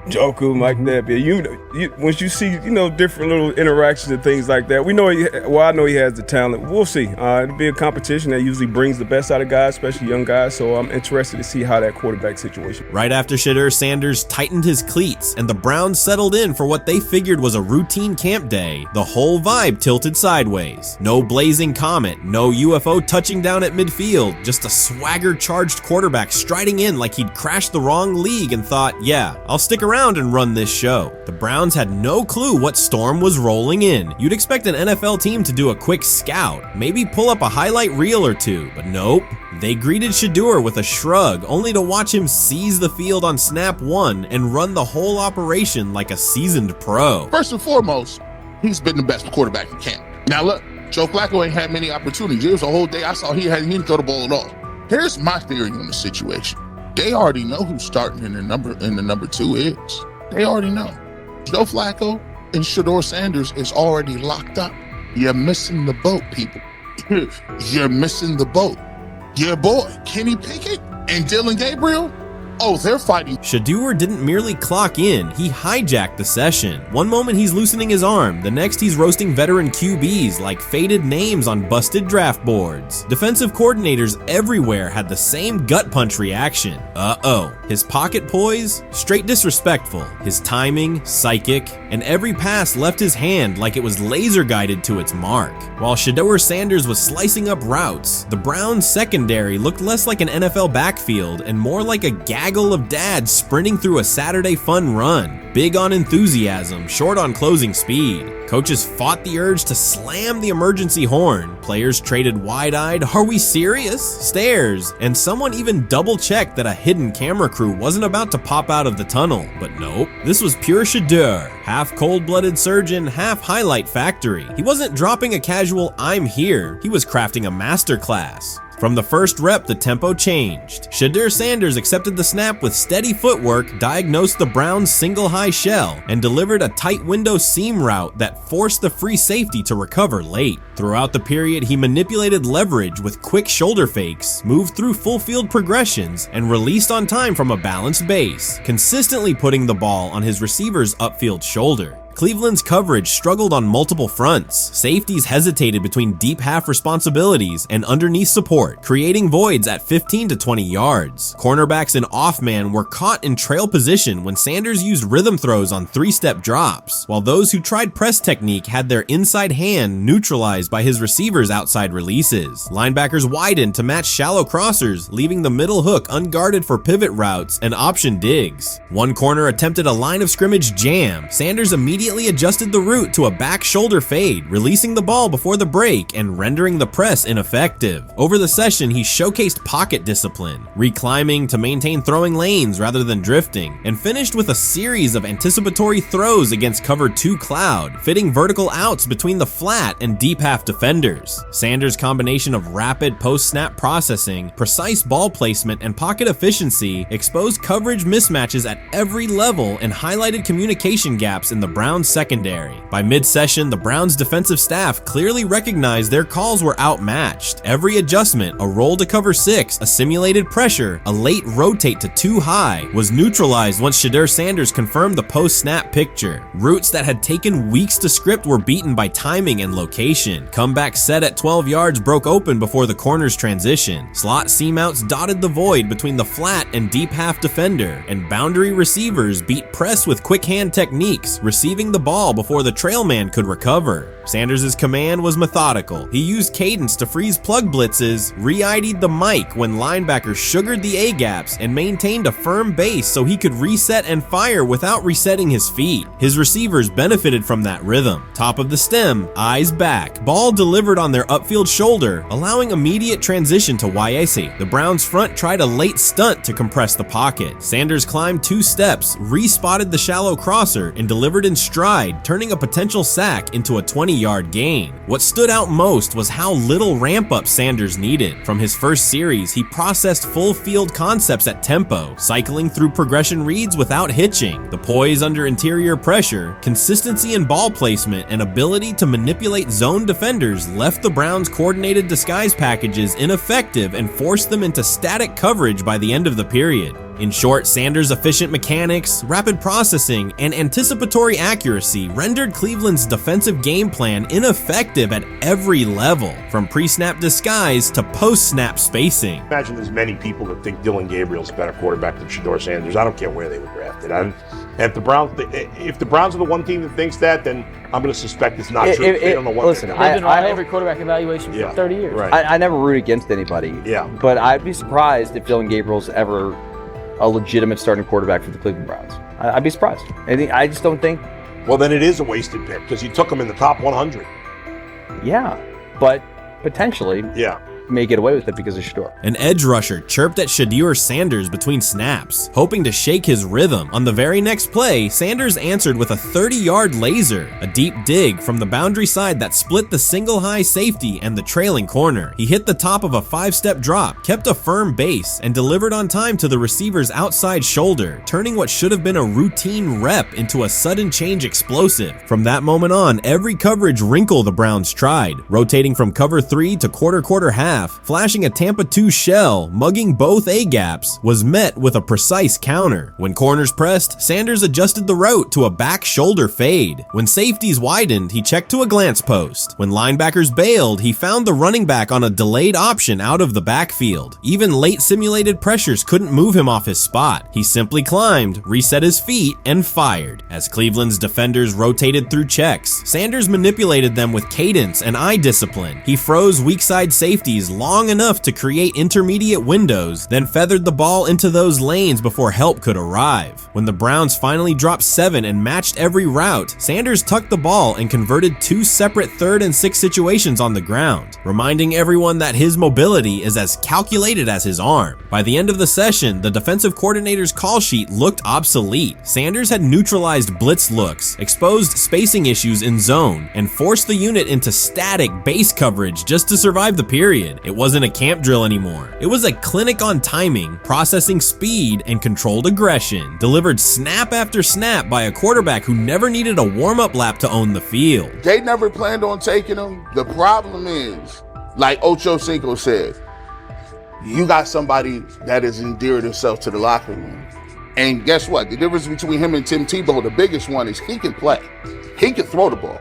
joking like that. But you once you see, different little interactions and things like that, I know he has the talent. We'll see. It'll be a competition that usually brings the best out of guys, especially young guys. So I'm interested to see how that quarterback situation. Right after Shedeur Sanders tightened his cleats and the Browns settled in for what they figured was a routine camp day, the whole vibe tilted sideways. No blazing comet, no UFO touching down at midfield, just a swagger-charged quarterback striding in like he'd crashed the wrong league and thought, yeah, I'll stick around and run this show. The Browns had no clue what storm was rolling in. You'd expect an NFL team to do a quick scout, maybe pull up a highlight reel or two, but nope. They greeted Shedeur with a shrug, only to watch him seize the field on snap one and run the whole operation like a seasoned pro. First and foremost, he's been the best quarterback in camp. Now look, Joe Flacco ain't had many opportunities. There was a whole day I saw he didn't throw the ball at all. Here's my theory on the situation. They already know who's starting in the number 2 is. They already know. Joe Flacco and Shedeur Sanders is already locked up. You're missing the boat, people. You're missing the boat. Your boy, Kenny Pickett and Dylan Gabriel, oh, they're fighting. Shedeur didn't merely clock in, he hijacked the session. One moment he's loosening his arm, the next he's roasting veteran QBs like faded names on busted draft boards. Defensive coordinators everywhere had the same gut punch reaction. Uh-oh. His pocket poise? Straight disrespectful. His timing? Psychic. And every pass left his hand like it was laser guided to its mark. While Shedeur Sanders was slicing up routes, the Browns' secondary looked less like an NFL backfield and more like a gaggle of dads sprinting through a Saturday fun run. Big on enthusiasm, short on closing speed. Coaches fought the urge to slam the emergency horn. Players traded wide-eyed, "Are we serious?" stares, and someone even double-checked that a hidden camera crew wasn't about to pop out of the tunnel. But nope, this was pure Shedeur. Half cold-blooded surgeon, half highlight factory. He wasn't dropping a casual "I'm here," he was crafting a masterclass. From the first rep, the tempo changed. Shedeur Sanders accepted the snap with steady footwork, diagnosed the Browns' single high shell, and delivered a tight window seam route that forced the free safety to recover late. Throughout the period, he manipulated leverage with quick shoulder fakes, moved through full field progressions, and released on time from a balanced base, consistently putting the ball on his receiver's upfield shoulder. Cleveland's coverage struggled on multiple fronts. Safeties hesitated between deep half responsibilities and underneath support, creating voids at 15 to 20 yards. Cornerbacks and off-man were caught in trail position when Sanders used rhythm throws on 3-step drops, while those who tried press technique had their inside hand neutralized by his receivers' outside releases. Linebackers widened to match shallow crossers, leaving the middle hook unguarded for pivot routes and option digs. One corner attempted a line of scrimmage jam. Sanders immediately adjusted the route to a back shoulder fade, releasing the ball before the break and rendering the press ineffective. Over the session, he showcased pocket discipline, reclimbing to maintain throwing lanes rather than drifting, and finished with a series of anticipatory throws against cover 2 cloud, fitting vertical outs between the flat and deep half defenders. Sanders' combination of rapid post-snap processing, precise ball placement, and pocket efficiency exposed coverage mismatches at every level and highlighted communication gaps in the Browns secondary. By mid-session, the Browns defensive staff clearly recognized their calls were outmatched. Every adjustment, a roll to cover 6, a simulated pressure, a late rotate to 2 high, was neutralized once Shedeur Sanders confirmed the post-snap picture. Routes that had taken weeks to script were beaten by timing and location. Comeback set at 12 yards broke open before the corner's transition. Slot seam-outs dotted the void between the flat and deep half defender, and boundary receivers beat press with quick hand techniques, receiving the ball before the trail man could recover. Sanders' command was methodical. He used cadence to freeze plug blitzes, re-ID'd the mic when linebackers sugared the A-gaps, and maintained a firm base so he could reset and fire without resetting his feet. His receivers benefited from that rhythm. Top of the stem, eyes back, ball delivered on their upfield shoulder, allowing immediate transition to YAC. The Browns front tried a late stunt to compress the pocket. Sanders climbed 2 steps, re-spotted the shallow crosser, and delivered in stride, turning a potential sack into a 20-yard gain. What stood out most was how little ramp-up Sanders needed. From his first series, he processed full-field concepts at tempo, cycling through progression reads without hitching. The poise under interior pressure, consistency in ball placement, and ability to manipulate zone defenders left the Browns' coordinated disguise packages ineffective and forced them into static coverage by the end of the period. In short, Sanders' efficient mechanics, rapid processing, and anticipatory accuracy rendered Cleveland's defensive game plan ineffective at every level, from pre-snap disguise to post-snap spacing. Imagine there's many people that think Dylan Gabriel's a better quarterback than Shedeur Sanders. I don't care where they were drafted. If the Browns are the one team that thinks that, then I'm going to suspect it's not true. They don't know what listen, they're doing. I've been on every quarterback evaluation for 30 years. Right. I never root against anybody. Yeah. But I'd be surprised if Dylan Gabriel's ever a legitimate starting quarterback for the Cleveland Browns. I'd be surprised. I just don't think. Well, then it is a wasted pick because you took him in the top 100. Yeah, but potentially. Yeah. May get away with it because of Shedeur. An edge rusher chirped at Shedeur Sanders between snaps, hoping to shake his rhythm. On the very next play, Sanders answered with a 30-yard laser, a deep dig from the boundary side that split the single high safety and the trailing corner. He hit the top of a 5-step drop, kept a firm base, and delivered on time to the receiver's outside shoulder, turning what should have been a routine rep into a sudden change explosive. From that moment on, every coverage wrinkle the Browns tried, rotating from cover 3 to quarter half, flashing a Tampa 2 shell, mugging both A-gaps, was met with a precise counter. When corners pressed, Sanders adjusted the route to a back shoulder fade. When safeties widened, he checked to a glance post. When linebackers bailed, he found the running back on a delayed option out of the backfield. Even late simulated pressures couldn't move him off his spot. He simply climbed, reset his feet, and fired. As Cleveland's defenders rotated through checks, Sanders manipulated them with cadence and eye discipline. He froze weak side safeties long enough to create intermediate windows, then feathered the ball into those lanes before help could arrive. When the Browns finally dropped 7 and matched every route, Sanders tucked the ball and converted 2 separate 3rd and 6 situations on the ground, reminding everyone that his mobility is as calculated as his arm. By the end of the session, the defensive coordinator's call sheet looked obsolete. Sanders had neutralized blitz looks, exposed spacing issues in zone, and forced the unit into static base coverage just to survive the period. It wasn't a camp drill anymore. It was a clinic on timing, processing speed, and controlled aggression, delivered snap after snap by a quarterback who never needed a warm-up lap to own the field. They never planned on taking him. The problem is, like Ocho Cinco said, you got somebody that has endeared himself to the locker room. And guess what? The difference between him and Tim Tebow, the biggest one, is he can play. He can throw the ball.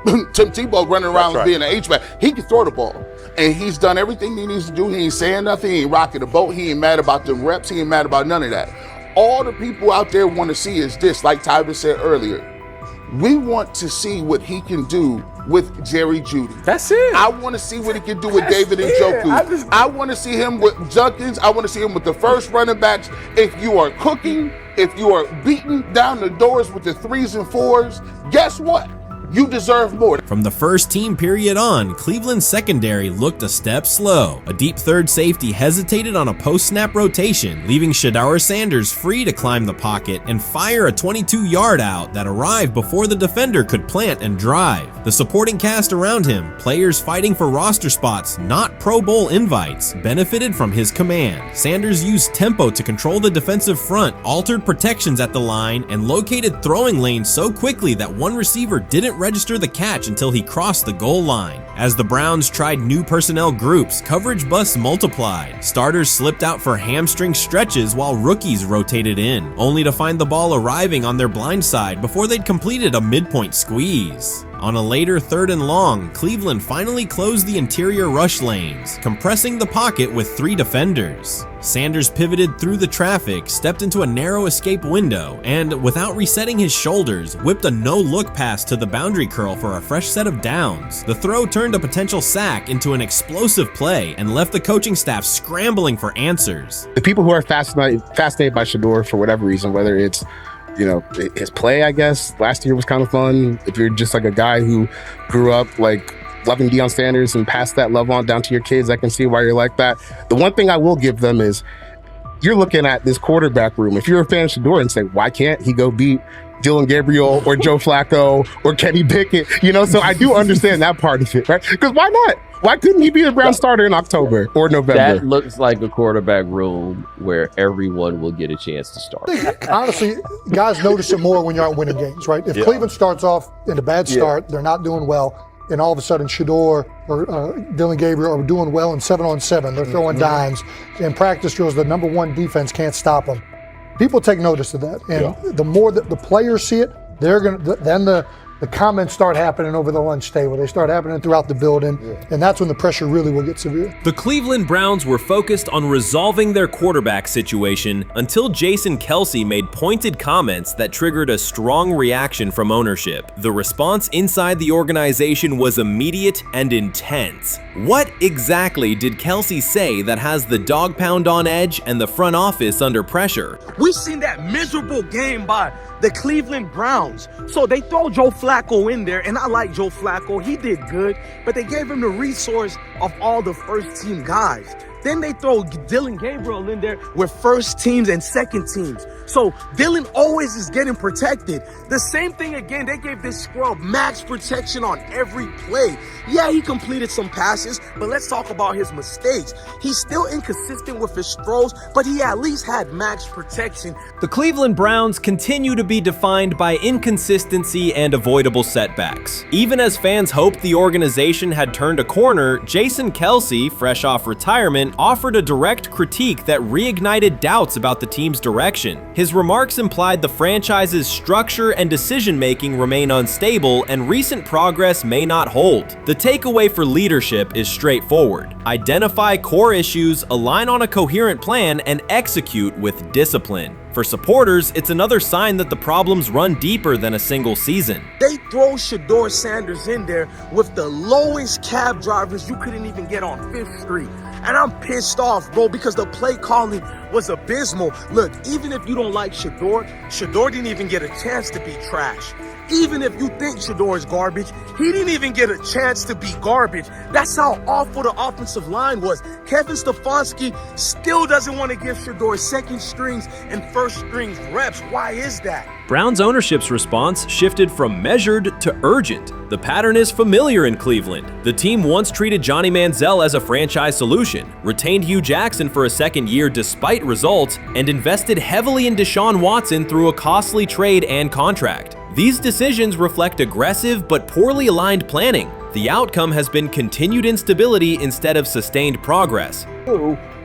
Tim Tebow running around being an H-back. He can throw the ball. And he's done everything he needs to do. He ain't saying nothing. He ain't rocking the boat. He ain't mad about the reps. He ain't mad about none of that. All the people out there want to see is this, like Tyler said earlier. We want to see what he can do with Jerry Jeudy. That's it. I want to see what he can do with David Njoku. I want to see him with Junkins. I want to see him with the first running backs. If you are cooking, if you are beating down the doors with the 3s and 4s, guess what? You deserve more. From the first team period on, Cleveland's secondary looked a step slow. A deep third safety hesitated on a post-snap rotation, leaving Shedeur Sanders free to climb the pocket and fire a 22-yard out that arrived before the defender could plant and drive. The supporting cast around him, players fighting for roster spots, not Pro Bowl invites, benefited from his command. Sanders used tempo to control the defensive front, altered protections at the line, and located throwing lanes so quickly that one receiver didn't register the catch until he crossed the goal line. As the Browns tried new personnel groups, coverage busts multiplied. Starters slipped out for hamstring stretches while rookies rotated in, only to find the ball arriving on their blind side before they'd completed a midpoint squeeze. On a later 3rd and long, Cleveland finally closed the interior rush lanes, compressing the pocket with 3 defenders. Sanders pivoted through the traffic, stepped into a narrow escape window, and, without resetting his shoulders, whipped a no-look pass to the boundary curl for a fresh set of downs. The throw turned a potential sack into an explosive play and left the coaching staff scrambling for answers. The people who are fascinated by Shedeur for whatever reason, whether it's his play, I guess, last year was kind of fun. If you're just like a guy who grew up like loving Deion Sanders and passed that love on down to your kids, I can see why you're like that. The one thing I will give them is you're looking at this quarterback room. If you're a fan of Shedeur and say, why can't he go beat Dylan Gabriel or Joe Flacco or Kenny Pickett? So I do understand that part of it, right? Because why not? Why couldn't he be the Brown starter in October or November? That looks like a quarterback room where everyone will get a chance to start. Honestly, guys notice it more when you're out winning games, right? If Cleveland starts off in a bad start, they're not doing well, and all of a sudden Shedeur or Dillon Gabriel are doing well in 7-on-7. They're throwing dimes. In practice drills, the number one defense can't stop them. People take notice of that, and the more that the players see it, they're gonna. Then the comments start happening over the lunch table. They start happening throughout the building, and that's when the pressure really will get severe. The Cleveland Browns were focused on resolving their quarterback situation until Jason Kelce made pointed comments that triggered a strong reaction from ownership. The response inside the organization was immediate and intense. What exactly did Kelce say that has the dog pound on edge and the front office under pressure? We've seen that miserable game by the Cleveland Browns. So they throw Joe Flacco in there, and I like Joe Flacco. He did good, but they gave him the resource of all the first-team guys. Then they throw Dillon Gabriel in there with first teams and second teams. So Dillon always is getting protected. The same thing again, they gave this scrub max protection on every play. Yeah, he completed some passes, but let's talk about his mistakes. He's still inconsistent with his throws, but he at least had max protection. The Cleveland Browns continue to be defined by inconsistency and avoidable setbacks. Even as fans hoped the organization had turned a corner, Jason Kelce, fresh off retirement, offered a direct critique that reignited doubts about the team's direction. His remarks implied the franchise's structure and decision-making remain unstable and recent progress may not hold. The takeaway for leadership is straightforward. Identify core issues, align on a coherent plan, and execute with discipline. For supporters, it's another sign that the problems run deeper than a single season. They throw Shedeur Sanders in there with the lowest cab drivers you couldn't even get on 5th Street. And I'm pissed off, bro, because the play calling was abysmal. Look, even if you don't like Shedeur didn't even get a chance to be trash. Even if you think Shedeur is garbage, he didn't even get a chance to be garbage. That's how awful the offensive line was. Kevin Stefanski still doesn't want to give Shedeur second strings and first strings reps. Why is that? Browns ownership's response shifted from measured to urgent. The pattern is familiar in Cleveland. The team once treated Johnny Manziel as a franchise solution, retained Hugh Jackson for a second year despite results, and invested heavily in Deshaun Watson through a costly trade and contract. These decisions reflect aggressive but poorly aligned planning. The outcome has been continued instability instead of sustained progress.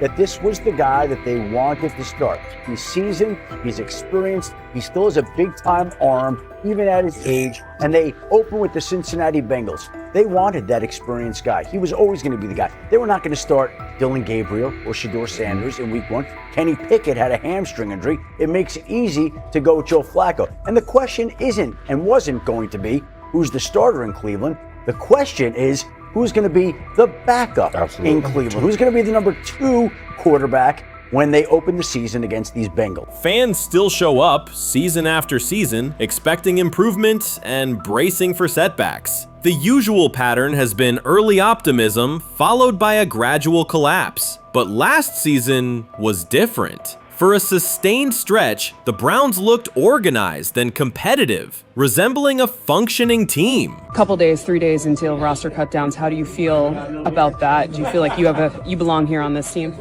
That this was the guy that they wanted to start. He's seasoned, he's experienced, he still has a big-time arm, even at his age, and they open with the Cincinnati Bengals. They wanted that experienced guy. He was always going to be the guy. They were not going to start Dillon Gabriel or Shedeur Sanders in week 1. Kenny Pickett had a hamstring injury. It makes it easy to go with Joe Flacco. And the question isn't and wasn't going to be who's the starter in Cleveland. The question is, who's going to be the backup in Cleveland? Who's going to be the number 2 quarterback when they open the season against these Bengals? Fans still show up season after season, expecting improvement and bracing for setbacks. The usual pattern has been early optimism followed by a gradual collapse. But last season was different. For a sustained stretch, the Browns looked organized and competitive, resembling a functioning team. Couple days, 3 days until roster cutdowns, how do you feel about that? Do you feel like you belong here on this team?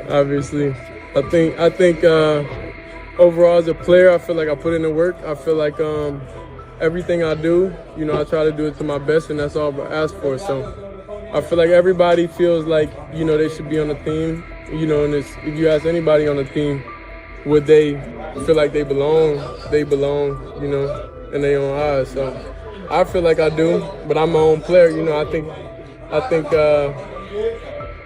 Obviously, I think overall as a player, I feel like I put in the work. I feel like everything I do, I try to do it to my best, and that's all I ask for. So I feel like everybody feels like, they should be on the team, and if you ask anybody on the team, would they feel like they belong, in their own eyes. So I feel like I do, but I'm my own player, I think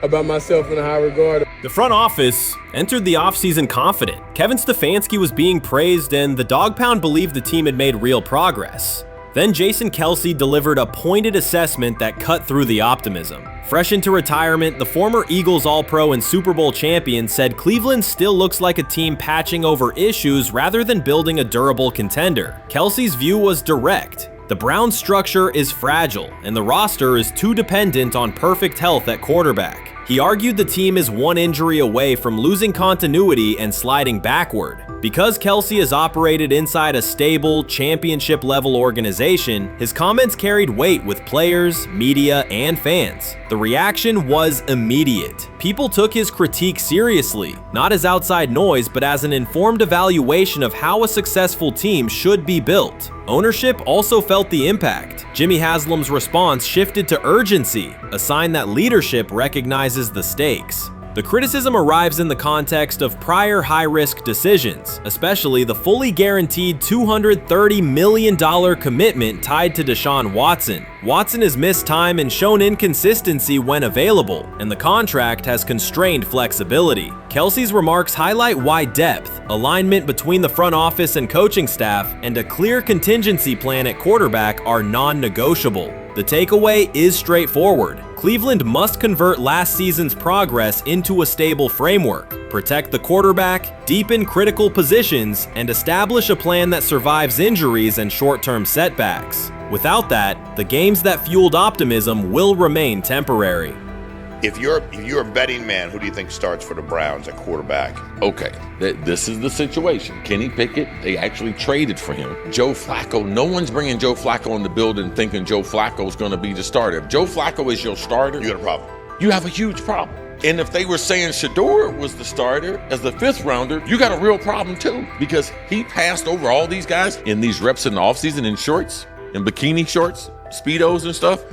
about myself in a high regard. The front office entered the offseason confident. Kevin Stefanski was being praised, and the Dog Pound believed the team had made real progress. Then Jason Kelce delivered a pointed assessment that cut through the optimism. Fresh into retirement, the former Eagles All-Pro and Super Bowl champion said Cleveland still looks like a team patching over issues rather than building a durable contender. Kelce's view was direct. The Browns' structure is fragile, and the roster is too dependent on perfect health at quarterback. He argued the team is one injury away from losing continuity and sliding backward. Because Kelce has operated inside a stable, championship-level organization, his comments carried weight with players, media, and fans. The reaction was immediate. People took his critique seriously, not as outside noise, but as an informed evaluation of how a successful team should be built. Ownership also felt the impact. Jimmy Haslam's response shifted to urgency, a sign that leadership recognizes the stakes. The criticism arrives in the context of prior high-risk decisions, especially the fully guaranteed $230 million commitment tied to Deshaun Watson. Watson has missed time and shown inconsistency when available, and the contract has constrained flexibility. Kelce's remarks highlight why depth, alignment between the front office and coaching staff, and a clear contingency plan at quarterback are non-negotiable. The takeaway is straightforward. Cleveland must convert last season's progress into a stable framework, protect the quarterback, deepen critical positions, and establish a plan that survives injuries and short-term setbacks. Without that, the games that fueled optimism will remain temporary. If you're a betting man, who do you think starts for the Browns at quarterback? Okay, this is the situation. Kenny Pickett, they actually traded for him. Joe Flacco, no one's bringing Joe Flacco in the building thinking Joe Flacco's going to be the starter. If Joe Flacco is your starter, you got a problem. You have a huge problem. And if they were saying Shedeur was the starter as the 5th rounder, you got a real problem too, because he passed over all these guys in these reps in the offseason in shorts, in bikini shorts, Speedos and stuff.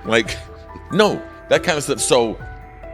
Like, no. That kind of stuff. So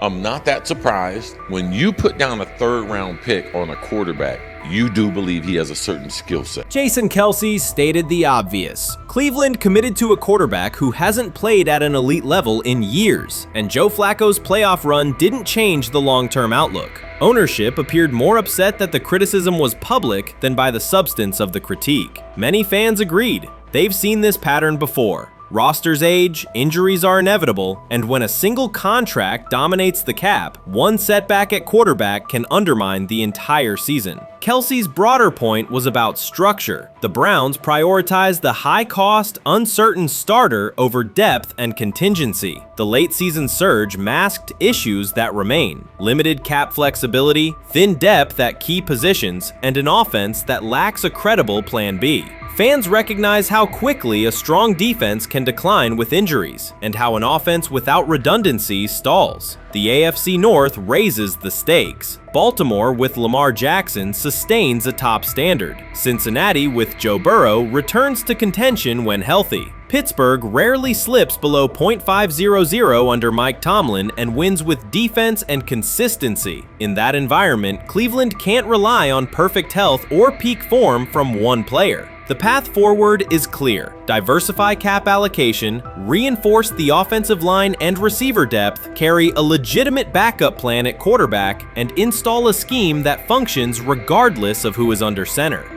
I'm not that surprised. When you put down a 3rd round pick on a quarterback, you do believe he has a certain skill set. Jason Kelce stated the obvious. Cleveland committed to a quarterback who hasn't played at an elite level in years, and Joe Flacco's playoff run didn't change the long-term outlook. Ownership appeared more upset that the criticism was public than by the substance of the critique. Many fans agreed. They've seen this pattern before. Rosters age, injuries are inevitable, and when a single contract dominates the cap, one setback at quarterback can undermine the entire season. Kelce's broader point was about structure. The Browns prioritized the high-cost, uncertain starter over depth and contingency. The late-season surge masked issues that remain: limited cap flexibility, thin depth at key positions, and an offense that lacks a credible plan B. Fans recognize how quickly a strong defense can decline with injuries, and how an offense without redundancy stalls. The AFC North raises the stakes. Baltimore with Lamar Jackson sustains a top standard. Cincinnati with Joe Burrow returns to contention when healthy. Pittsburgh rarely slips below .500 under Mike Tomlin and wins with defense and consistency. In that environment, Cleveland can't rely on perfect health or peak form from one player. The path forward is clear. Diversify cap allocation, reinforce the offensive line and receiver depth, carry a legitimate backup plan at quarterback, and install a scheme that functions regardless of who is under center.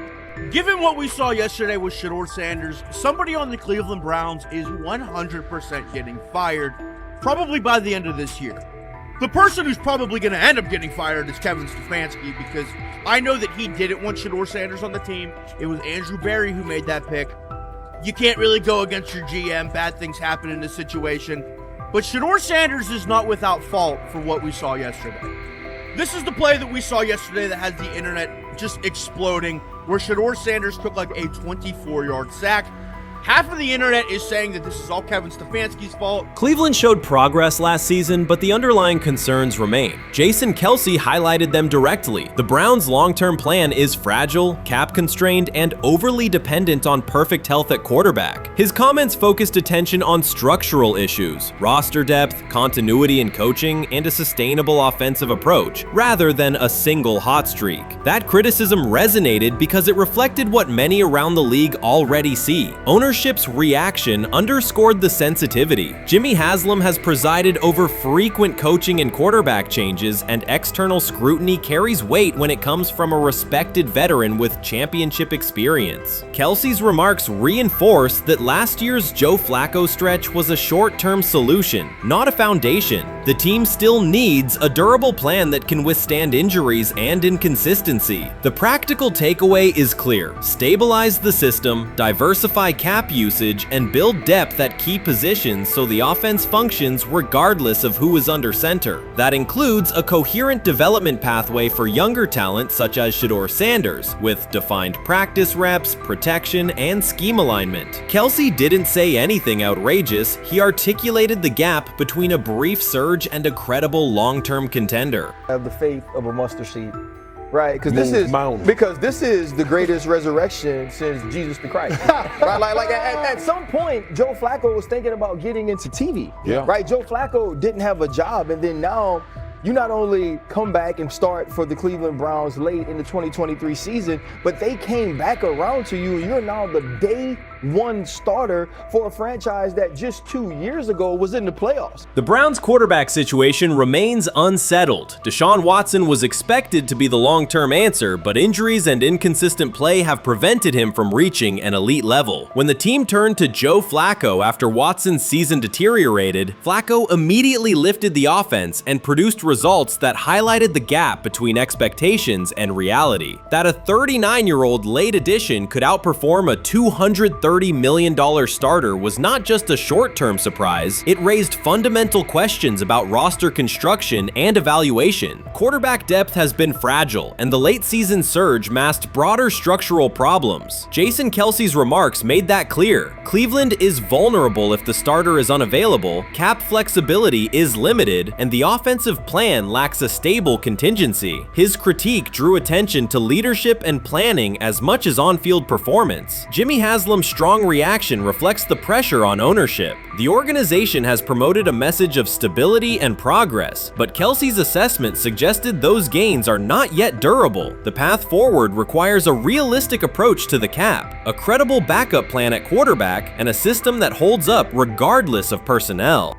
Given what we saw yesterday with Shedeur Sanders, somebody on the Cleveland Browns is 100% getting fired, probably by the end of this year. The person who's probably going to end up getting fired is Kevin Stefanski, because I know that he didn't want Shedeur Sanders on the team. It was Andrew Berry who made that pick. You can't really go against your GM. Bad things happen in this situation. But Shedeur Sanders is not without fault for what we saw yesterday. This is the play that we saw yesterday that had the internet just exploding, where Shedeur Sanders took like a 24-yard sack. Half of the internet is saying that this is all Kevin Stefanski's fault. Cleveland showed progress last season, but the underlying concerns remain. Jason Kelce highlighted them directly. The Browns' long-term plan is fragile, cap-constrained, and overly dependent on perfect health at quarterback. His comments focused attention on structural issues, roster depth, continuity in coaching, and a sustainable offensive approach, rather than a single hot streak. That criticism resonated because it reflected what many around the league already see. Ownership's reaction underscored the sensitivity. Jimmy Haslam has presided over frequent coaching and quarterback changes, and external scrutiny carries weight when it comes from a respected veteran with championship experience. Kelce's remarks reinforce that last year's Joe Flacco stretch was a short-term solution, not a foundation. The team still needs a durable plan that can withstand injuries and inconsistency. The practical takeaway is clear: stabilize the system, diversify cap cap usage and build depth at key positions so the offense functions regardless of who is under center. That includes a coherent development pathway for younger talent such as Shedeur Sanders, with defined practice reps, protection, and scheme alignment. Kelsey didn't say anything outrageous. He articulated the gap between a brief surge and a credible long-term contender. I have the faith of a mustard seed, right? Because this is the greatest resurrection since Jesus the Christ, right? Like at some point, Joe Flacco was thinking about getting into TV, right? Joe Flacco didn't have a job, and then now you not only come back and start for the Cleveland Browns late in the 2023 season, but they came back around to you, and you're now the day one starter for a franchise that just 2 years ago was in the playoffs. The Browns quarterback situation remains unsettled. Deshaun Watson was expected to be the long-term answer, but injuries and inconsistent play have prevented him from reaching an elite level. When the team turned to Joe Flacco after Watson's season deteriorated, Flacco immediately lifted the offense and produced results that highlighted the gap between expectations and reality. That a 39-year-old late addition could outperform a $230 million starter was not just a short-term surprise, it raised fundamental questions about roster construction and evaluation. Quarterback depth has been fragile, and the late-season surge masked broader structural problems. Jason Kelsey's remarks made that clear. Cleveland is vulnerable if the starter is unavailable, cap flexibility is limited, and the offensive plan lacks a stable contingency. His critique drew attention to leadership and planning as much as on-field performance. Jimmy Haslam's strong reaction reflects the pressure on ownership. The organization has promoted a message of stability and progress, but Kelsey's assessment suggested those gains are not yet durable. The path forward requires a realistic approach to the cap, a credible backup plan at quarterback, and a system that holds up regardless of personnel.